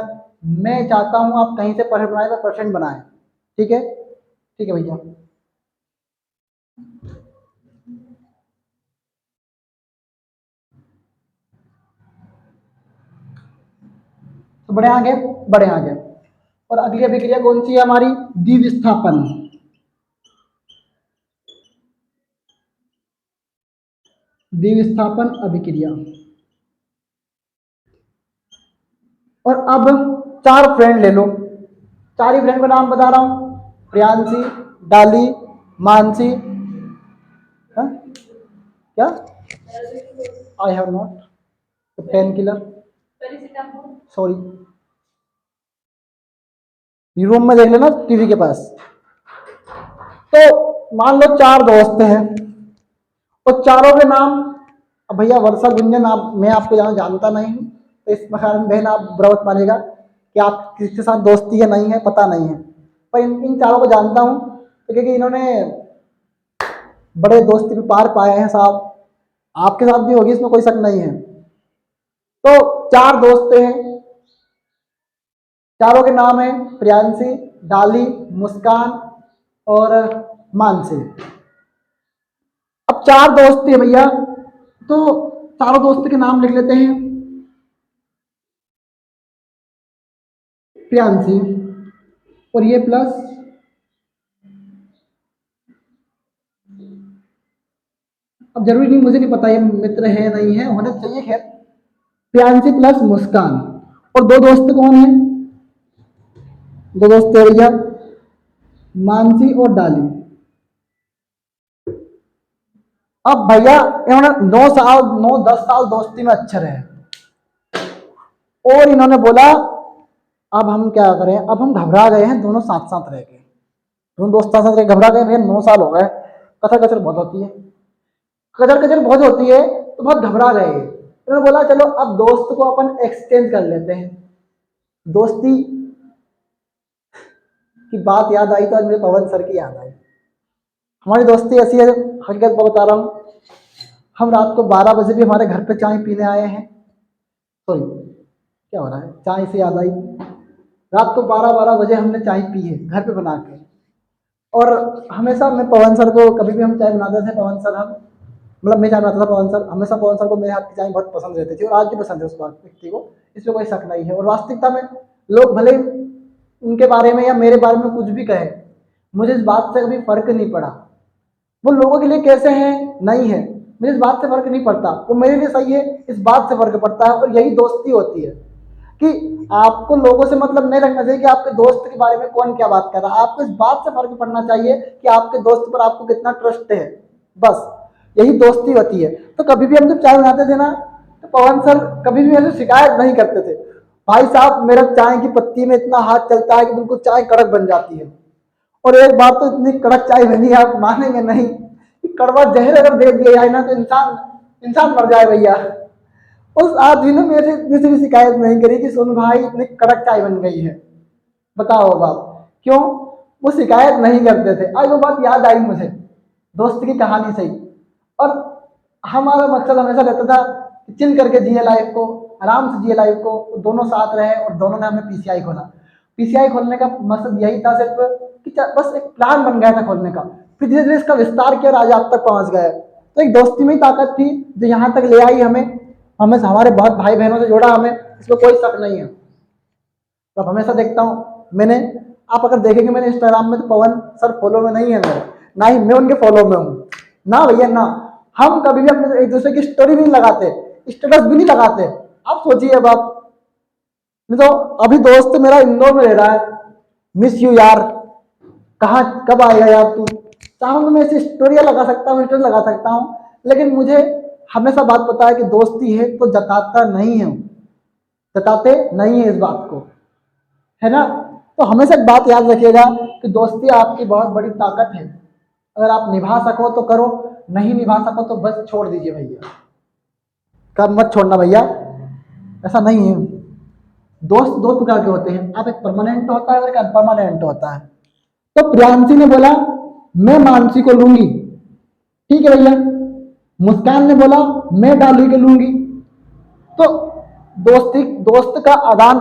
मैं चाहता हूं आप कहीं से परसेंट बनाए तो परसेंट बनाए। ठीक है, ठीक है भैया। तो बड़े आगे, बड़े आगे। और अगली अभिक्रिया कौन सी है हमारी? द्विविस्थापन। द्विविस्थापन अभिक्रिया। और अब 4 फ्रेंड ले लो, 4 ही फ्रेंड का नाम बता रहा हूं, प्रियांशी, डाली, मानसी, हाँ? क्या? I have not pain killer, sorry, room में देख लेना टीवी के पास। तो मान लो 4 दोस्त हैं और चारों के नाम, अब भैया वर्षा गुंजन आप, मैं आपको जानता नहीं हूँ, तो इस कारण बहन आप बुरा मानेगा कि आप किसके साथ दोस्ती है नहीं है पता नहीं है, पर इन चारों को जानता हूँ तो क्योंकि इन्होंने बड़े दोस्ती पे पार पाए हैं साहब। आपके साथ भी होगी, इसमें कोई शक नहीं है। तो 4 दोस्त हैं, चारों के नाम है प्रियांशी, डाली, मुस्कान और मानसी। अब 4 दोस्त थे भैया, तो चारों दोस्त के नाम लिख लेते हैं। प्रियांशी और ये प्लस अब जरूरी नहीं, मुझे नहीं पता ये मित्र है नहीं है, होने चाहिए खैर। प्रियांशी प्लस मुस्कान। और 2 दोस्त कौन है? 2 दोस्त है भैया, मानसी और डाली। अब भैया इन्होंने 9 साल 9-10 साल दोस्ती में अच्छे रहे और इन्होंने बोला अब हम क्या करें, अब हम घबरा गए हैं, दोनों साथ साथ रह गए, दोनों दोस्त साथ साथ रह घबरा गए भैया, 9 साल हो गए, कचर कचर बहुत होती है, कचर कचर बहुत होती है, तो बहुत घबरा गए। इन्होंने बोला चलो अब दोस्त को अपन एक्सचेंज कर लेते हैं। दोस्ती की बात याद आई तो आज मुझे पवन सर की याद आई। हमारी दोस्ती ऐसी है, हकीकत मैं बता रहा हूँ, हम रात को 12 बजे भी हमारे घर पे चाय पीने आए हैं। सॉरी, क्या हो रहा है, चाय से याद आई, रात को 12-12 बजे हमने चाय पी है घर पे बना के। और हमेशा मैं पवन सर को, कभी भी हम चाय बनाते थे पवन सर, हम मतलब मैं चाय बनाता था पवन सर, हमेशा पवन सर को मेरे हाथ की चाय बहुत पसंद रहती थी और आज भी पसंद है उस व्यक्ति को, इसमें कोई शक नहीं है। और वास्तविकता में लोग भले उनके बारे में या मेरे बारे में कुछ भी कहे, मुझे इस बात से कभी फर्क नहीं पड़ा। वो लोगों के लिए कैसे हैं नहीं है, मुझे इस बात से फर्क नहीं पड़ता, वो मेरे लिए सही है इस बात से फर्क पड़ता है। और यही दोस्ती होती है कि आपको लोगों से मतलब नहीं रखना चाहिए कि आपके दोस्त के बारे में कौन क्या बात कर रहा है, आपको इस बात से फर्क पड़ना चाहिए कि आपके दोस्त पर आपको कितना ट्रस्ट है, बस यही दोस्ती होती है। तो कभी भी हम जब चाय बनाते थे ना, तो पवन सर कभी भी ऐसे शिकायत नहीं करते थे, भाई साहब मेरा चाय की पत्ती में इतना हाथ चलता है कि बिल्कुल चाय कड़क बन जाती है। और एक बार तो इतनी कड़क चाय बनी आप मानेंगे नहीं, कड़वा जहर अगर दे दिया जाए ना तो इंसान इंसान मर जाए भैया। उस आदमी ने मेरे इतनी से भी शिकायत नहीं करी कि सुन भाई इतनी कड़क चाय बन गई है, बताओ बाप क्यों, वो शिकायत नहीं करते थे। आज वो बात याद आई मुझे, दोस्त की कहानी सही। और हमारा मकसद हमेशा रहता था कि चिल करके जिए लाइफ को, आराम से जिए लाइफ को, दोनों साथ रहे और दोनों ने हमें पीसीआई खोला। पीसीआई खोलने का मकसद यही था सिर्फ कि बस एक प्लान बन गया था खोलने का, फिर धीरे धीरे इसका विस्तार किया और आज आप तक पहुंच गए। तो एक दोस्ती में ही ताकत थी जो यहाँ तक ले आई हमें, हमें हमारे बहुत भाई बहनों से जोड़ा हमें, इसमें कोई शक नहीं है। तो हमेशा देखता हूँ मैंने, आप अगर देखेंगे मैंने इंस्टाग्राम में तो पवन सर फॉलो में नहीं है मेरे, ना ही मैं उनके फॉलो में हूँ, ना भैया ना। हम कभी भी अपने एक दूसरे की स्टोरी भी नहीं लगाते, स्टेटस भी नहीं लगाते। आप सोचिए अब आप, नहीं तो अभी दोस्त मेरा इंदौर में रह रहा है, मिस यू यार, कहाँ कब आएगा यार तू, चाहूँ तो मैं ऐसी स्टोरियाँ लगा सकता हूँ, स्टोरी लगा सकता हूँ, लेकिन मुझे हमेशा बात पता है कि दोस्ती है तो जताता नहीं है, जताते नहीं है इस बात को, है ना। तो हमेशा एक बात याद रखिएगा कि दोस्ती आपकी बहुत बड़ी ताकत है। अगर आप निभा सको तो करो, नहीं निभा सको तो बस छोड़ दीजिए भैया। कब मत छोड़ना भैया, ऐसा नहीं है। दोस्त दो प्रकार के होते हैं, आप एक परमानेंट होता है और एक अनपरमानेंट होता है। तो प्रियांशी ने बोला मैं मानसी को लूंगी, ठीक है भैया। मुस्कान ने बोला मैं डाली को लूंगी। तो दोस्त का आदान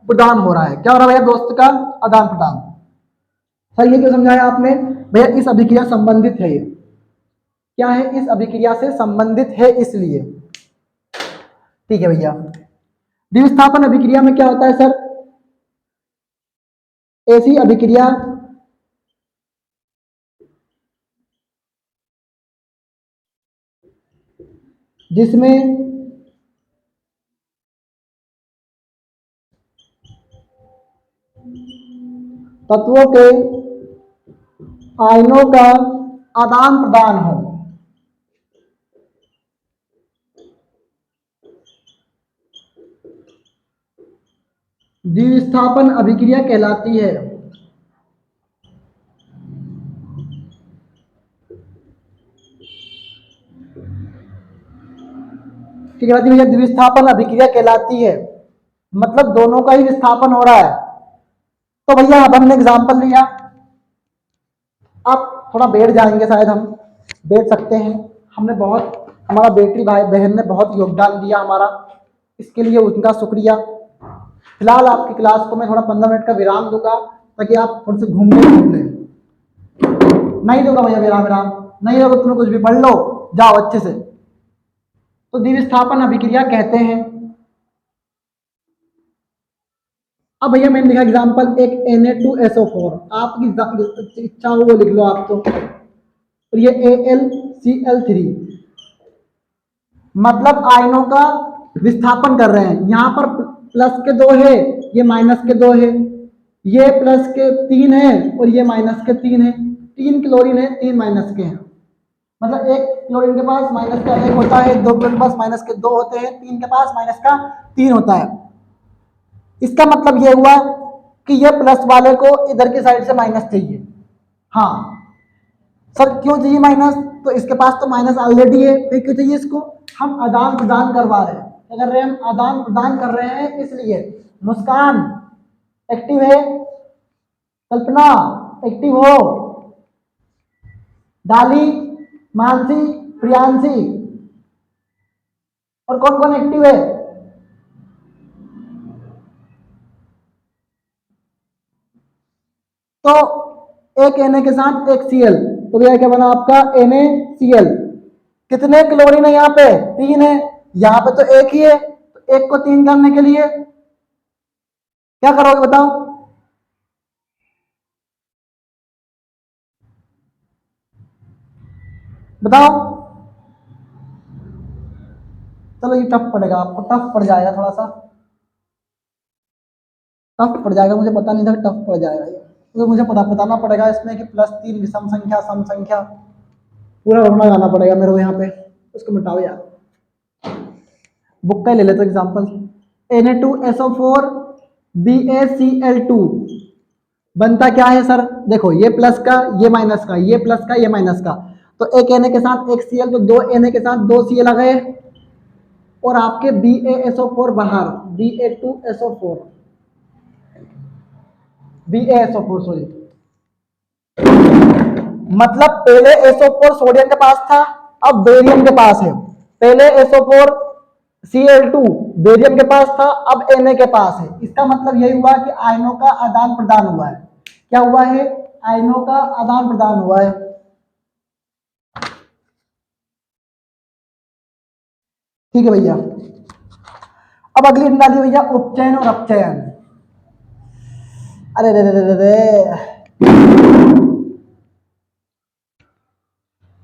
प्रदान हो रहा है। क्या हो रहा है भैया? दोस्त का आदान प्रदान। सर ये क्यों समझाया आपने? भैया इस अभिक्रिया संबंधित है, ये क्या है? इस अभिक्रिया से संबंधित है इसलिए, ठीक है भैया। द्विस्थापन अभिक्रिया में क्या होता है सर? ऐसी अभिक्रिया जिसमें तत्वों के आयनों का आदान प्रदान हो। द्विस्थापन अभिक्रिया कहलाती है। ठीक है भैया, द्विस्थापन अभिक्रिया कहलाती है, मतलब दोनों का ही विस्थापन हो रहा है। तो भैया अब हमने एग्जांपल लिया, आप थोड़ा बैठ जाएंगे, शायद हम बैठ सकते हैं। हमने बहुत, हमारा बेटी भाई बहन ने बहुत योगदान दिया हमारा, इसके लिए उनका शुक्रिया। फिलहाल आपकी क्लास को मैं थोड़ा 15 मिनट का विराम दूंगा ताकि आप थोड़े से घूमने घूम लें। नहीं दूंगा भैया विराम, विराम नहीं होगा, तुम्हें कुछ भी पढ़ लो, जाओ अच्छे से। तो द्विस्थापन अभिक्रिया कहते हैं। अब भैया मैंने लिखा एग्जांपल एक Na2SO4, आपकी इच्छा हो वो लिख लो आप तो। और ये AlCl3, मतलब आयनों का विस्थापन कर रहे हैं। यहाँ पर प्लस के 2 है, ये माइनस के 2 है, ये प्लस के 3 है और ये माइनस के 3 है। 3 क्लोरीन है, 3 माइनस के हैं। मतलब एक क्लोरीन के पास माइनस का 1 होता है, 2 क्लोरीन के पास माइनस के 2 होते हैं, 3 के पास माइनस का 3 होता है। इसका मतलब ये हुआ कि ये प्लस वाले को इधर की साइड से माइनस चाहिए। हाँ सर क्यों चाहिए माइनस? तो इसके पास तो माइनस ऑलरेडी है, फिर क्यों चाहिए इसको? हम आदान प्रदान करवा रहे हैं। क्या कर रहे हैं? हम आदान प्रदान कर रहे हैं, इसलिए। मुस्कान एक्टिव है, कल्पना एक्टिव हो, डाली, मानसी, प्रियांशी, और कौन कौन एक्टिव है? तो एक Na के साथ एक Cl, तो भैया क्या बना आपका? NaCl। कितने क्लोरीन है यहाँ पे? 3 है। यहाँ पे तो एक ही है, तो एक को 3 करने के लिए क्या करोगे बताओ? बताओ। चलो ये टफ पड़ेगा आपको, टफ पड़ जाएगा, थोड़ा सा टफ पड़ जाएगा। मुझे पता नहीं था टफ पड़ जाएगा ये, क्योंकि मुझे बताना पड़ेगा इसमें कि +3 विषम संख्या, सम संख्या, पूरा रखना गाना पड़ेगा मेरे को यहाँ पे। उसको मिटाओ यार, बुक का ही ले लेते एग्जाम्पल। Na2SO4 BaCl2 बनता क्या है सर? देखो ये प्लस का, ये माइनस का, ये प्लस का, ये माइनस का, तो एक Na के साथ एक Cl, तो 2 Na के साथ 2 Cl आ गए, और आपके BaSO4 बाहर, Ba2SO4, BaSO4 सॉरी। मतलब पहले SO4 सोडियम के पास था, अब बेरियम के पास है। पहले SO4 Cl2 बेरियम के पास था, अब Na के पास है। इसका मतलब यही हुआ कि आयनों का आदान प्रदान हुआ है। क्या हुआ है? आयनों का आदान प्रदान हुआ है। ठीक है भैया। अब अगली डालिए भैया, उपचयन और अपचयन। अरे रे रे रे रे,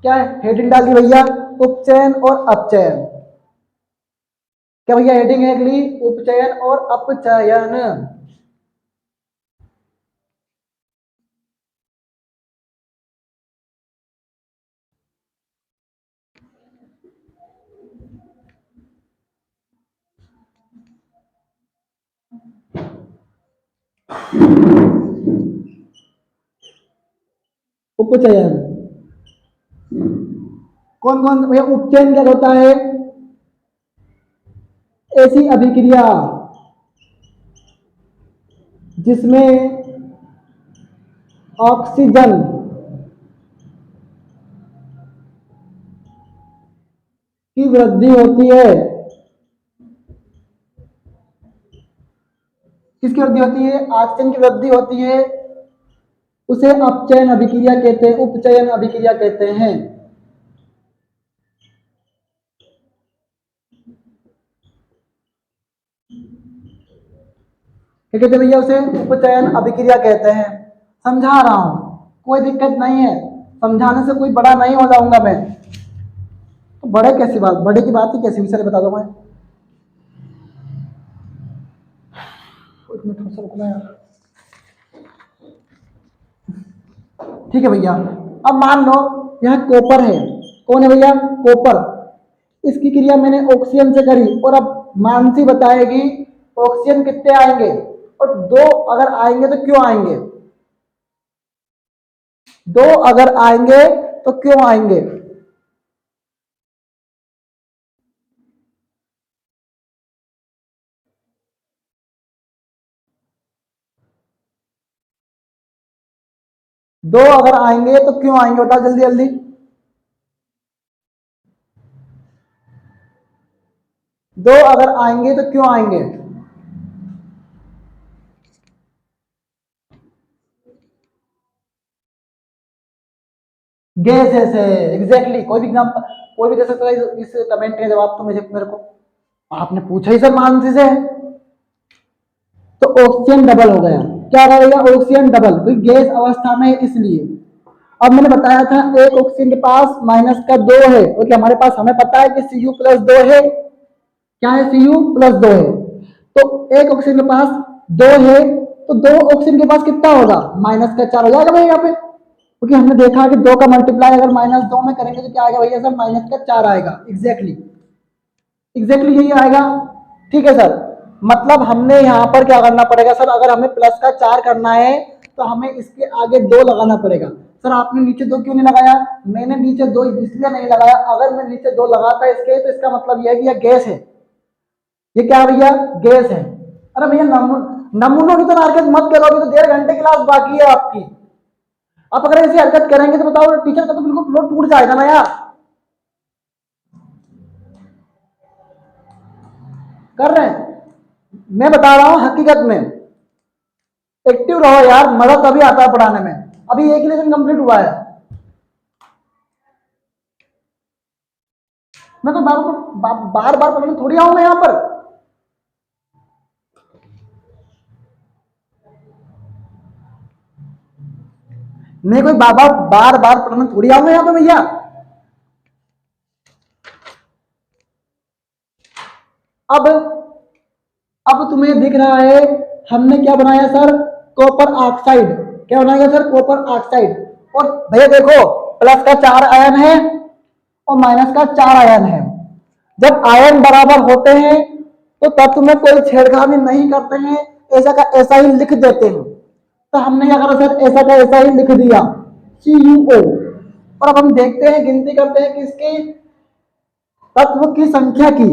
क्या है? हेडिंग डालिए भैया, उपचयन और अपचयन। क्या भैया हेडिंग है अगली? उपचयन और अपचयन। उपचयन। कौन कौन भैया उपचयन क्या होता है? ऐसी अभिक्रिया जिसमें ऑक्सीजन की वृद्धि होती है। किसकी वृद्धि होती है? ऑक्सीजन की वृद्धि होती है, उसे अपचयन अभिक्रिया कहते हैं, उपचयन अभिक्रिया कहते हैं। क्या कहते हैं भैया? उसे उपचयन अभिक्रिया कहते हैं। समझा रहा हूं, कोई दिक्कत नहीं है, समझाने से कोई बड़ा नहीं हो जाऊंगा मैं। तो बड़े कैसी बात, बड़े की बात ही कैसी हुई? सर बता दो। मैं एक मिनट थोड़ा सा रुकना यार। ठीक है भैया, अब मान लो यह कॉपर है। कौन है भैया? कॉपर। इसकी क्रिया मैंने ऑक्सीजन से करी और अब मानसी बताएगी ऑक्सीजन कितने आएंगे और दो अगर आएंगे तो क्यों आएंगे, दो अगर आएंगे तो क्यों आएंगे। दो अगर आएंगे तो क्यों आएंगे, बताओ जल्दी जल्दी। दो अगर आएंगे तो क्यों आएंगे? गैसेस है, एग्जैक्टली। कोई भी एग्जाम्पल, कोई भी दे सकता है इस कमेंट का जवाब तो मुझे, मेरे को आपने पूछा ही सर मानसी से। तो ऑक्सीजन डबल हो गया। क्या रहेगा? ऑक्सीजन डबल, तो गैस अवस्था में है इसलिए। अब मैंने बताया था एक ऑक्सीजन के पास माइनस का दो है, क्योंकि हमारे पास हमें पता है कि Cu प्लस दो है। क्या है? Cu प्लस दो है। तो एक ऑक्सीजन के पास दो है, तो दो ऑक्सीजन के पास कितना होगा? माइनस का चार हो जाएगा भाई यहाँ पे, क्योंकि हमने देखा कि दो का मल्टीप्लाई अगर माइनस दो में करेंगे तो क्या आएगा भैया सर? माइनस का चार आएगा। एग्जैक्टली एग्जैक्टली यही आएगा। ठीक है सर, मतलब हमने यहाँ पर क्या करना पड़ेगा सर? अगर हमें प्लस का चार करना है तो हमें इसके आगे दो लगाना पड़ेगा। सर आपने नीचे दो क्यों नहीं लगाया? मैंने नीचे दो इसलिए नहीं लगाया, अगर मैं नीचे दो लगाता इसके तो इसका मतलब यह है कि यह गैस है। ये क्या है भैया? गैस है। अरे भैया नमूनों की तो हरकत मत करो, अभी तो 1.5 घंटे क्लास बाकी है आपकी। आप अगर ऐसी हरकत करेंगे तो बताओ टीचर का तो बिल्कुल फ्लो टूट जाएगा ना यार। कर रहे हैं, मैं बता रहा हूं हकीकत में। एक्टिव रहो यार, मजा तभी आता है पढ़ाने में। अभी एक ही लेसन कंप्लीट हुआ है। मैं तो बार बार पढ़ने थोड़ी आऊंगा यहाँ पर। मैं कोई बाबा बार बार पढ़ने थोड़ी आऊंगा यहाँ पे भैया। अब अब तुम्हें दिख रहा है हमने क्या बनाया सर? Copper oxide. क्या बनाया सर? Copper oxide. और भैया देखो, प्लस का चार आयन है और माइनस का चार आयन है। जब आयन बराबर होते हैं तो तत्व में कोई छेड़खानी नहीं करते हैं, ऐसा का ऐसा ही लिख देते हैं। तो हमने क्या करा सर? ऐसा का ऐसा ही लिख दिया, CuO। और अब हम देखते हैं, गिनती करते हैं कि इसकी तत्व की संख्या की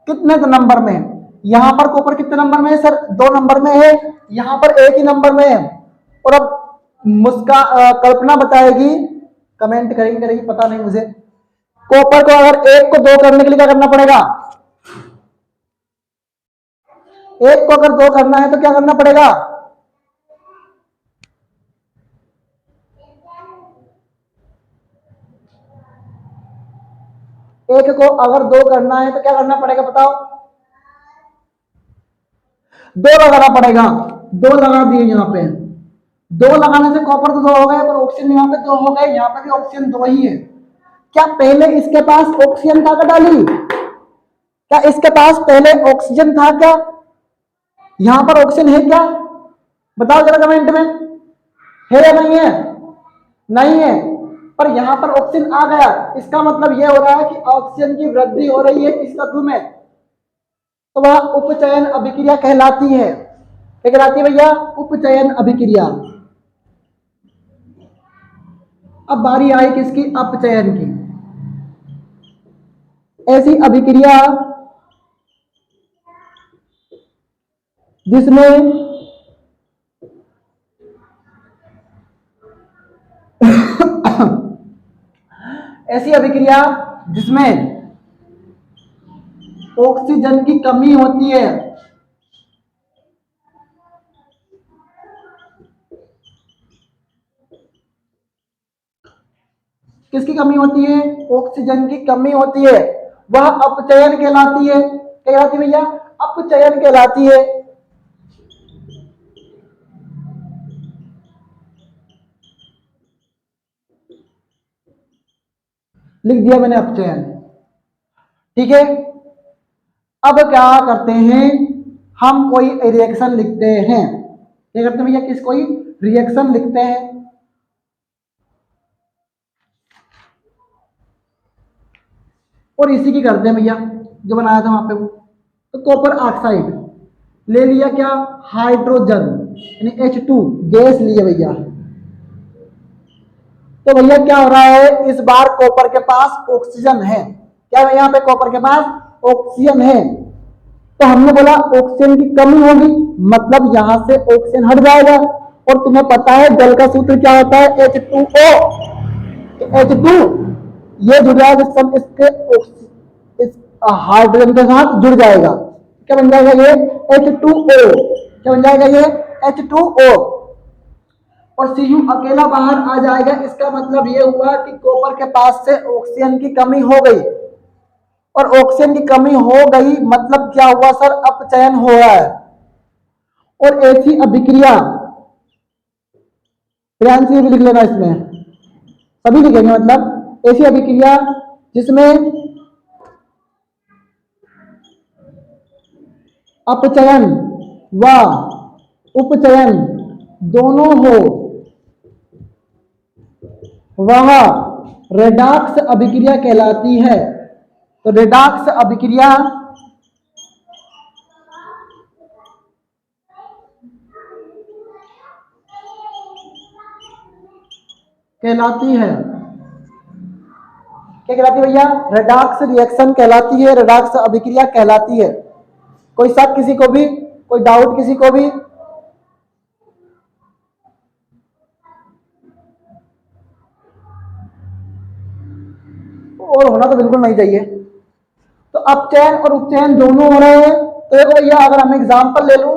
कितने नंबर में है। यहां पर कॉपर कितने नंबर में है सर? 2 नंबर में है। यहां पर एक ही नंबर में है। और अब मुस्का कल्पना बताएगी, कमेंट करेंगे करेगी पता नहीं मुझे। कॉपर को अगर एक को दो करने के लिए क्या करना पड़ेगा? एक को अगर दो करना है तो क्या करना पड़ेगा? एक को अगर दो करना है तो क्या करना पड़ेगा बताओ? दो लगाना पड़ेगा। दो लगा दिए यहाँ पे। दो लगाने से कॉपर तो दो हो गए, पर ऑक्सीजन यहाँ पे दो हो गए, यहाँ पे भी ऑक्सीजन दो ही है। क्या पहले इसके पास ऑक्सीजन था क्या डाली? क्या इसके पास पहले ऑक्सीजन था क्या? यहां पर ऑक्सीजन है क्या? बताओ जरा कमेंट में, है या नहीं है? नहीं है। पर यहां पर ऑक्सीजन आ गया, इसका मतलब यह हो रहा है कि ऑक्सीजन की वृद्धि हो रही है इस तत्व में, तो वह उपचयन अभिक्रिया कहलाती है। क्या कहलाती है भैया? उपचयन अभिक्रिया। अब बारी आई किसकी, अपचयन की। ऐसी अभिक्रिया जिसमें ऐसी अभिक्रिया जिसमें ऑक्सीजन की कमी होती है, किसकी कमी होती है, ऑक्सीजन की कमी होती है, वह अपचयन कहलाती है। क्या कहलाती है भैया, अपचयन कहलाती है। लिख दिया मैंने अपचयन। ठीक है, अब क्या करते हैं, हम कोई रिएक्शन लिखते हैं। क्या करते हैं भैया, किस कोई रिएक्शन लिखते हैं। और इसी की करते हैं भैया, जो बनाया था वहां पे वो। तो कॉपर ऑक्साइड ले लिया, क्या, हाइड्रोजन यानी H2 गैस लिए भैया। तो भैया क्या हो रहा है, इस बार कॉपर के पास ऑक्सीजन है। क्या है यहाँ पे, कॉपर के पास ऑक्सीजन है। तो हमने बोला ऑक्सीजन की कमी होगी, मतलब यहां से ऑक्सीजन हट जाएगा। और तुम्हें पता है जल का सूत्र क्या होता है, H2O। तो H2 ये जुड़ जाएगा, सब इसके इस हाइड्रोजन के साथ जुड़ जाएगा। क्या बन जाएगा ये, H2O। क्या बन जाएगा ये, H2O। और Cu अकेला बाहर आ जाएगा। इसका मतलब ये हुआ कि कॉपर के पास से ऑक्सीजन की कमी हो गई। और ऑक्सीजन की कमी हो गई मतलब क्या हुआ सर, अपचयन हो रहा है। और ऐसी अभिक्रिया, प्रियांशी भी लिख लेना इसमें, सभी लिखेंगे, मतलब ऐसी अभिक्रिया जिसमें अपचयन व उपचयन दोनों हो, वह रेडॉक्स अभिक्रिया कहलाती है। तो रेडॉक्स अभिक्रिया कहलाती है। क्या कहलाती है भैया, रेडॉक्स रिएक्शन कहलाती है, रेडॉक्स अभिक्रिया कहलाती है। कोई शक किसी को भी, कोई डाउट किसी को भी। और होना तो बिल्कुल नहीं चाहिए। तो अपचयन और उपचयन दोनों हो रहे हैं। तो देखो भैया, अगर हम एग्जांपल ले लूं,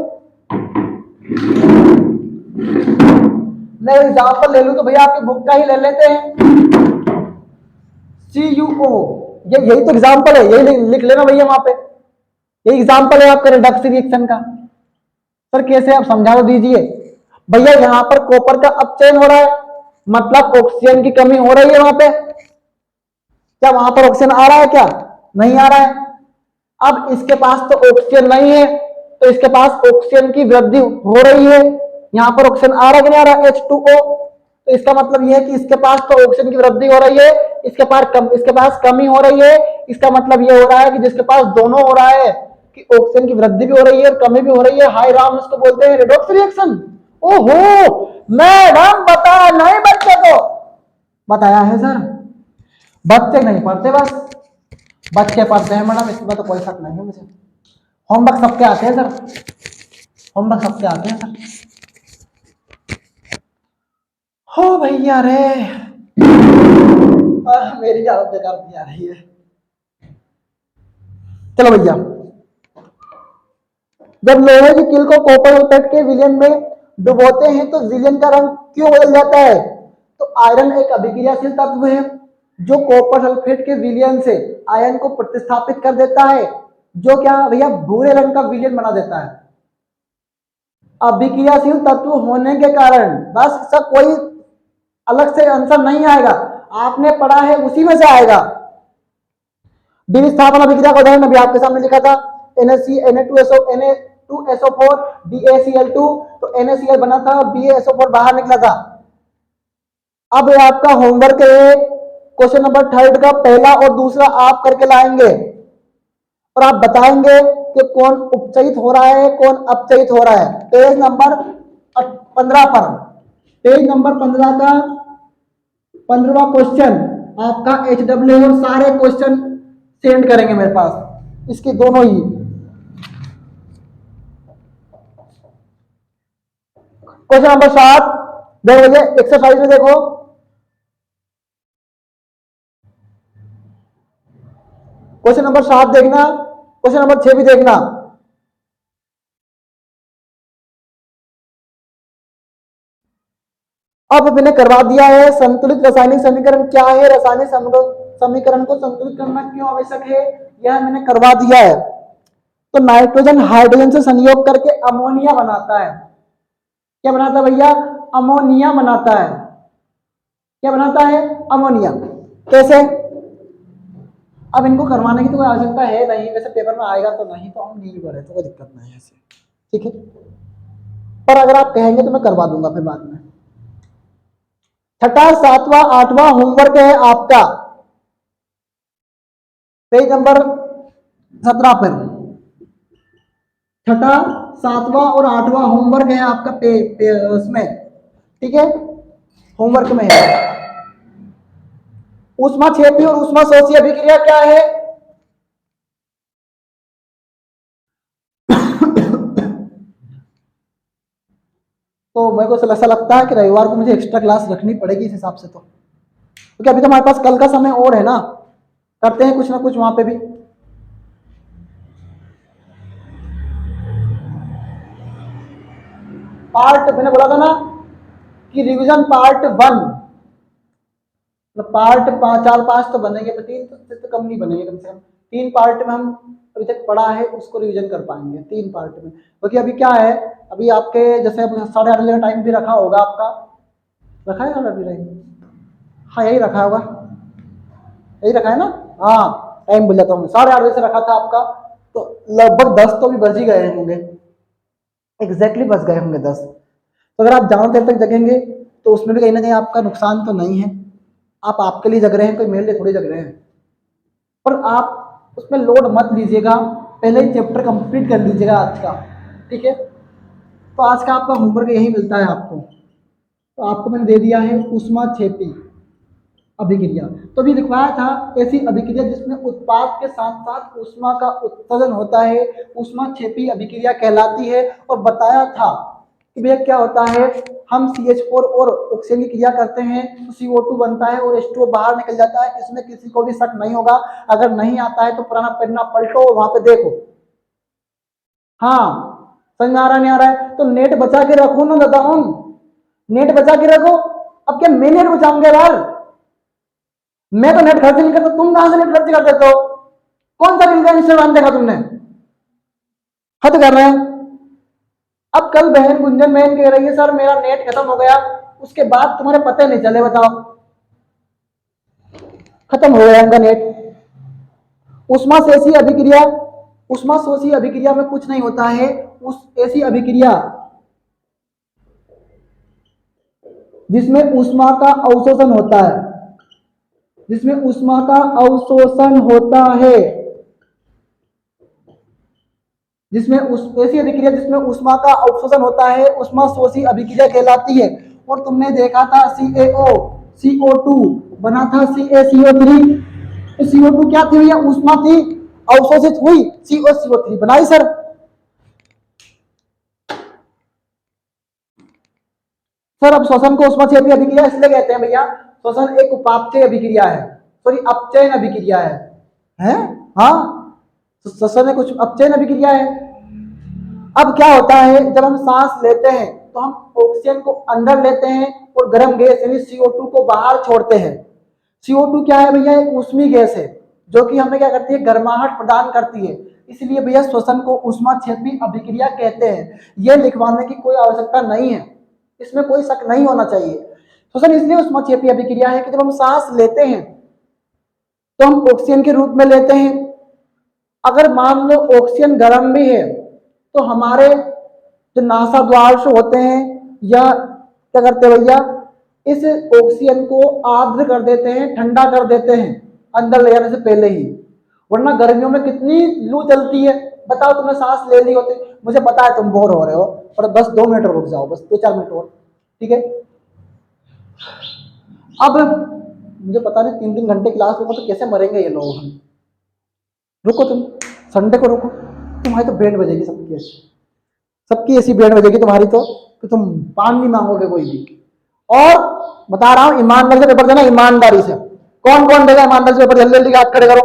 मैं एग्जांपल ले लूं तो भैया आपकी बुक का ही ले लेते हैं, CuO। यही तो एग्जांपल है, यही लिख लेना भैया वहां पे। ये एग्जांपल है आपका रिडक्स रिएक्शन का। सर कैसे, आप समझा तो दीजिए भैया। यहां पर कॉपर का अपचयन हो रहा है, मतलब ऑक्सीजन की कमी हो रही है वहां पे। क्या वहां पर ऑक्सीजन आ रहा है, क्या नहीं आ रहा है। अब इसके पास तो ऑक्सीजन नहीं है, तो इसके पास ऑक्सीजन की वृद्धि हो रही है। यहां पर ऑक्सीजन आ रहा है कि नहीं आ रहा है, H2O। तो इसका मतलब यह है कि इसके पास तो ऑक्सीजन की वृद्धि हो रही है, इसके पास कमी हो रही है। इसका मतलब यह हो रहा है कि जिसके पास दोनों हो रहा है, कि ऑक्सीजन की वृद्धि भी हो रही है और कमी भी हो रही है। हाय राम, इसको बोलते हैं रेडॉक्स रिएक्शन। ओहो मैडम, बता नहीं बच्चे को, बताया है सर। बच्चे नहीं पढ़ते, बस बच्चे पढ़ते हैं मैडम, इसमें तो कोई शक नहीं है मुझे। होमवर्क सबके आते हैं सर, होमवर्क सबके आते हैं सर। हो भैया रे, मेरी हालत बेकार नहीं आ रही है। चलो भैया, जब लोहे की कील को कॉपर सल्फेट के विलयन में डुबोते हैं तो विलयन का रंग क्यों बदल जाता है। तो आयरन एक अभिक्रियाशील तत्व है जो कॉपर सल्फेट के विलयन से आयन को प्रतिस्थापित कर देता है, जो क्या भैया भूरे रंग का विलयन बना देता है। अभिक्रियाशील तत्व होने के कारण, बस इसका कोई अलग से आंसर नहीं आएगा, आपने पढ़ा है उसी में से आएगा। द्विस्थापन अभिक्रिया का उदाहरण अभी आपके सामने लिखा था, Na2SO4 BaCl2। तो NaCl बना था, BaSO4 बाहर निकला था। अब ये आपका होमवर्क है, क्वेश्चन नंबर 3 का पहला और दूसरा आप करके लाएंगे और आप बताएंगे कि कौन उपचयित हो रहा है, कौन अपचयित हो रहा है। पेज नंबर 15 पर, पेज नंबर 15 का 15वां क्वेश्चन आपका HW और सारे क्वेश्चन सेंड करेंगे मेरे पास, इसके दोनों ही। क्वेश्चन नंबर 7 देखो भैया, एक्सरसाइज में देखो, क्वेश्चन नंबर 7 देखना, क्वेश्चन नंबर 6 भी देखना। अब मैंने करवा दिया है संतुलित रासायनिक समीकरण क्या है, रासायनिक समीकरण को संतुलित करना क्यों आवश्यक है, यह मैंने करवा दिया है। तो नाइट्रोजन हाइड्रोजन से संयोग करके अमोनिया बनाता है। क्या बनाता है भैया? अमोनिया बनाता है। क्या बनाता है? अमोनिया। कैसे? अब इनको करवाने की तो कोई आवश्यकता है नहीं, वैसे पेपर में आएगा तो नहीं, तो हम नहीं पढ़े तो कोई दिक्कत नहीं है ऐसे, ठीक है। पर अगर आप कहेंगे तो मैं करवा दूंगा फिर बाद में। छठा, 7वां, 8वां होमवर्क है आपका, पेज नंबर 17 पर। छठा, 7वां और 8वां होमवर्क है आपका उसमें, ठीक है, होमवर्क में है। ऊष्मा क्षेपी और ऊष्मा शोषी अभिक्रिया क्या है? तो मेरे को ऐसा लगता है कि रविवार को मुझे एक्स्ट्रा क्लास रखनी पड़ेगी इस हिसाब से, तो क्योंकि अभी तो हमारे पास कल का समय और है ना, करते हैं कुछ ना कुछ वहां पे भी। पार्ट मैंने बोला था ना कि रिवीजन पार्ट 1, पार्ट 4-5 तो बनेंगे, पर 3 तो कम नहीं बनेंगे, कम से कम 3 पार्ट में हम अभी तक पढ़ा है उसको रिवीजन कर पाएंगे 3 पार्ट में। क्योंकि अभी क्या है, अभी आपके जैसे 8:30 बजे का टाइम भी रखा होगा आपका, रखा है 8:30 टाइम? हाँ यही रखा होगा, यही रखा है ना, हाँ टाइम भूल जाता हूँ, 8:30 बजे से रखा था आपका, तो लगभग 10 तो भी बज ही गए होंगे, एग्जैक्टली बज गए होंगे 10। तो अगर आप ज़्यादा देर तक जगेंगे तो उसमें भी कहीं ना कहीं आपका नुकसान तो नहीं है, आप आपके लिए जग रहे हैं, कोई मेरे लिए थोड़ी जग रहे हैं। पर आप उसमें लोड मत लीजिएगा, पहले ही चैप्टर कंप्लीट कर लीजिएगा आज का, ठीक है। तो आज का आपका होमवर्क यही मिलता है आपको, तो आपको मैंने दे दिया है ऊष्मा क्षेपी अभिक्रिया। तो भी लिखवाया था ऐसी अभिक्रिया जिसमें उत्पाद के साथ साथ ऊष्मा का उत्सर्जन होता है, ऊष्मा क्षेपी अभिक्रिया कहलाती है। और बताया था कि भैया क्या होता है, हम CH4 और ऑक्सीजन की क्रिया करते हैं तो CO2 बनता है और H2O बाहर निकल जाता है, इसमें किसी को भी शक नहीं होगा। अगर नहीं आता है तो पुराना पन्ना पलटो और वहां पे देखो। हाँ समझ में आ रहा नहीं आ रहा है तो नेट बचा के रखो ना दादा, नेट बचा के रखो। अब क्या मैं नेट बचाऊंगा यार, मैं तो नेट खर्च नहीं करता, तुम कहां से नेट खर्च कर देते हो? कौन सा रील इंस्टाग्राम देखा तुमने? हद कर रहे हैं। अब कल बहन गुंजन बहन कह रही है सर मेरा नेट खत्म हो गया, उसके बाद तुम्हारे पते नहीं चले, बताओ खत्म हो गया उनका नेट। उष्मा शोषी अभिक्रिया, उष्मा शोषी अभिक्रिया में कुछ नहीं होता है, उस ऐसी अभिक्रिया जिसमें ऊष्मा का अवशोषण होता है, जिसमें ऊष्मा का अवशोषण होता है, जिसमें ऐसी अभिक्रिया जिसमें ऊष्मा का अवशोषण होता है ऊष्मा शोषी अभिक्रिया कहलाती है। और तुमने देखा था CaO CO2 बना था CaCO3, तो CO2 क्या थी भैया? ऊष्मा थी, अवशोषित हुई CO3 बनाई सर। सर अब श्वसन को ऊष्मा क्षेपी अभिक्रिया इसलिए कहते हैं भैया, श्वसन एक उपापचय अभिक्रिया है, सॉरी अपचयन अभिक्रिया है? हाँ श्वसन एक कुछ अपचयन अभिक्रिया है। अब क्या होता है, जब हम सांस लेते हैं तो हम ऑक्सीजन को अंदर लेते हैं और गर्म गैस यानी CO2 को बाहर छोड़ते हैं। CO2 क्या है भैया? एक ऊष्मी गैस है जो कि हमें क्या करती है? गर्माहट प्रदान करती है। इसलिए भैया श्वसन को ऊष्माक्षेपी अभिक्रिया कहते हैं। यह लिखवाने की कोई आवश्यकता नहीं है, इसमें कोई शक नहीं होना चाहिए। श्वसन इसलिए ऊष्माक्षेपी अभिक्रिया है कि जब हम सांस लेते हैं तो हम ऑक्सीजन के रूप में लेते हैं। अगर मान लो ऑक्सीजन गर्म भी है तो हमारे जो नासाद्वार होते हैं या क्या करते हैं भैया, इस ऑक्सीजन को आर्द्र कर देते हैं, ठंडा कर देते हैं अंदर ले जाने से पहले ही। वरना गर्मियों में कितनी लू चलती है, बताओ तुमने सांस ले ली होती, मुझे पता है तुम बोर हो रहे हो, पर बस 2 मिनट रुक जाओ, बस 2-4 मिनट और, ठीक है। अब मुझे पता नहीं 3-3 घंटे क्लास लूंगा तो कैसे मरेंगे ये लोग। हम रुको, तुम संडे को रुको, तुम्हारी तो बैंड बजेगी सबकी ऐसी, सबकी ऐसी बैंड बजेगी तुम्हारी तो कि तुम पान नहीं मांगोगे कोई भी। और बता रहा हूँ ईमानदारी से पेपर देना, ईमानदारी से। कौन कौन देगा ईमानदारी से पेपर? जल्दी जल्दी हाथ खड़े करो,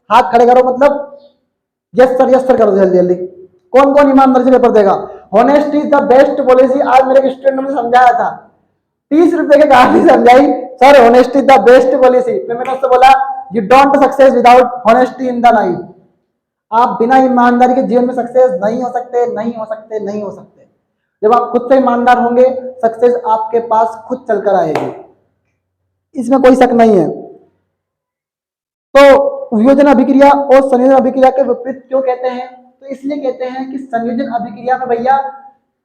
हाथ खड़े करो, मतलब यस सर करो जल्दी जल्दी। कौन कौन ईमानदारी से पेपर देगा? Honesty is the best policy. आज मेरे एक स्टूडेंट ने मुझे समझाया था, 30 रुपए के कहानी समझाई, sir honesty is the best policy. फिर मैंने उससे बोला you don't success without honesty in the life. आप बिना ईमानदारी के जीवन में सक्सेस नहीं हो सकते, नहीं हो सकते, नहीं हो सकते। जब आप खुद से ईमानदार होंगे, सक्सेस आपके पास खुद चलकर आएगी, इसमें कोई शक नहीं है। तो वियोजन अभिक्रिया और संयोजन अभिक्रिया के विपरीत क्यों कहते हैं? तो इसलिए कहते हैं कि संयोजन अभिक्रिया में भैया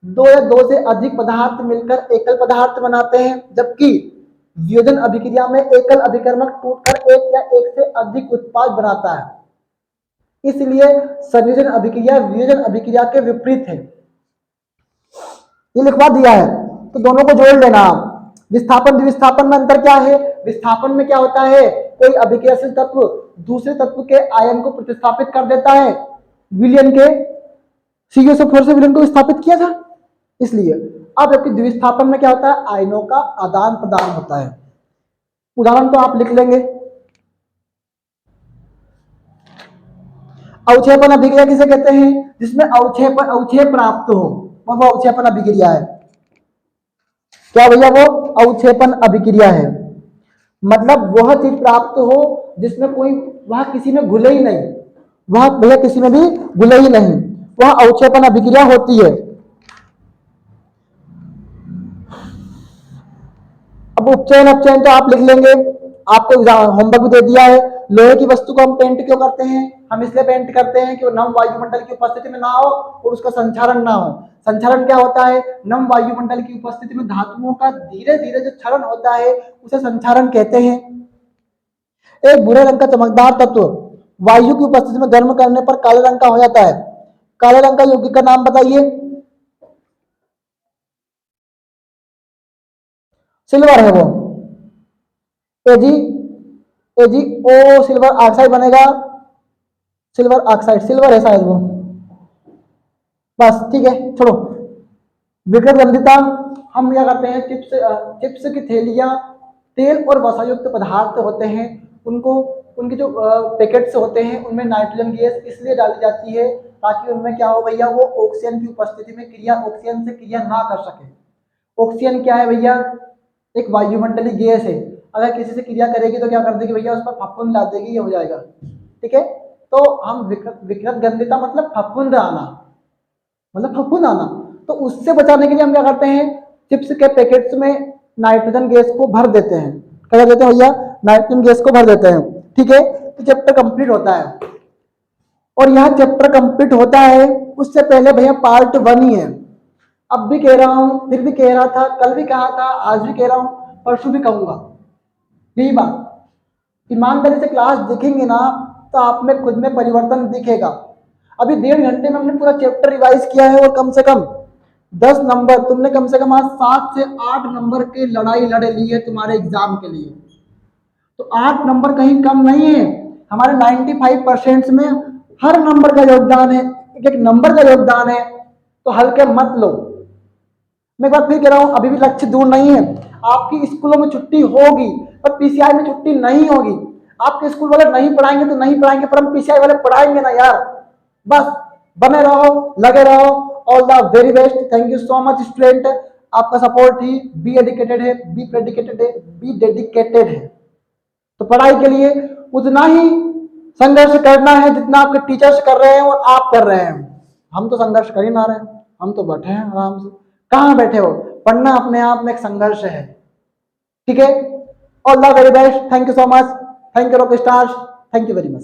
दो या दो से अधिक पदार्थ मिलकर एकल पदार्थ बनाते हैं, जबकि वियोजन अभिक्रिया में एकल अभिकर्मक टूटकर एक या एक से अधिक उत्पाद बनाता है। इसलिए संयोजन अभिक्रिया वियोजन अभिक्रिया के विपरीत है। ये लिखवा दिया है, तो दोनों को जोड़ लेना आप। विस्थापन द्विविस्थापन में अंतर क्या है? विस्थापन में क्या होता है, कोई अभिक्रियाशील तत्व दूसरे तत्व के आयन को प्रतिस्थापित कर देता है। विलियन के CuSO4 से विलियन को विस्थापित किया था, इसलिए। अब जबकि द्विविस्थापन में क्या होता है, आयनों का आदान प्रदान होता है। उदाहरण तो आप लिख लेंगे। अवक्षेपण अभिक्रिया किसे कहते हैं? जिसमें अवक्षेप प्राप्त हो, वो अवक्षेपण अभिक्रिया है। क्या भैया? वो अवक्षेपण अभिक्रिया है, मतलब वह चीज प्राप्त हो जिसमें कोई, वह किसी में घुले ही नहीं, वह भैया किसी में भी घुले ही नहीं, वह अवक्षेपण अभिक्रिया होती है। अब उपचयन अपचयन तो आप लिख लेंगे, आपको होमवर्क भी दे दिया है। लोहे की वस्तु को हम पेंट क्यों करते हैं? हम इसलिए पेंट करते हैं कि वो नम वायुमंडल की उपस्थिति में ना हो और उसका संचारण ना हो। संचारण क्या होता है? नम वायुमंडल की उपस्थिति में धातुओं का धीरे धीरे जो क्षरण होता है उसे संचारण कहते हैं। एक भूरे रंग का चमकदार तत्व वायु की उपस्थिति में गर्म करने पर काले रंग का हो जाता है। काले रंग का यौगिक का नाम बताइए। सिल्वर है वो, एजी ओ सिल्वर ऑक्साइड बनेगा, सिल्वर ऑक्साइड, सिल्वर है शायद वो, बस ठीक है, छोड़ो। विकृत गंधिता, हम क्या करते हैं, चिप्स की थैलियां तेल और वसायुक्त पदार्थ होते हैं, उनको उनके जो पैकेट्स होते हैं उनमें नाइट्रोजन गैस इसलिए डाली जाती है ताकि उनमें क्या हो भैया, वो ऑक्सीजन की उपस्थिति में ऑक्सीजन से क्रिया ना कर सके। ऑक्सीजन क्या है भैया? एक वायुमंडलीय गैस है, अगर किसी से क्रिया करेगी तो क्या कर देगी भैया, उस पर फफूंद ला देगी, ये हो जाएगा, ठीक है। तो हम विकृत गंधिता मतलब फफूंद आना, तो उससे बचाने के लिए हम क्या करते हैं, चिप्स के पैकेट्स में नाइट्रोजन गैस को भर देते हैं। क्या कर देते हैं भैया? नाइट्रोजन गैस को भर देते हैं, ठीक है। तो चैप्टर कंप्लीट होता है, और यह चैप्टर कंप्लीट होता है, उससे पहले भैया पार्ट 1 ही है। अब भी कह रहा हूं, फिर भी कह रहा था, कल भी कहा था, आज भी कह रहा हूं, परसों भी कहूंगा यही बात। ईमानदारी से क्लास देखेंगे ना तो आप में खुद में परिवर्तन दिखेगा। अभी 1.5 घंटे में हमने पूरा चैप्टर रिवाइज किया है, और कम से कम 10 नंबर, तुमने कम से कम आज 7 से 8 नंबर की लड़ाई लड़े ली है तुम्हारे एग्जाम के लिए। तो 8 नंबर कहीं कम नहीं है, हमारे 95% में हर नंबर का योगदान है, एक एक नंबर का योगदान है, तो हल्के मत लो। मैं एक बार फिर कह रहा हूं, अभी भी लक्ष्य दूर नहीं है। आपकी स्कूलों में छुट्टी होगी पर पीसीआई में छुट्टी नहीं होगी। आपके स्कूल वाले नहीं पढ़ाएंगे तो नहीं पढ़ाएंगे, पर हम पीसीआई वाले पढ़ाएंगे ना यार। बस बने रहो, लगे रहो। All the very best, thank you so much student. आपका सपोर्ट ही बी एडिकेटेड है, बी प्रेडिकेटेड है, बी डेडिकेटेड है। तो पढ़ाई के लिए उतना ही संघर्ष करना है जितना आपके टीचर्स कर रहे हैं और आप कर रहे हैं। हम तो संघर्ष कर ही ना रहे, हम तो बैठे हैं आराम से। कहाँ बैठे हो? पढ़ना अपने आप में एक संघर्ष है, ठीक है। All the very best, thank you so much, thank you rock stars, thank you very much.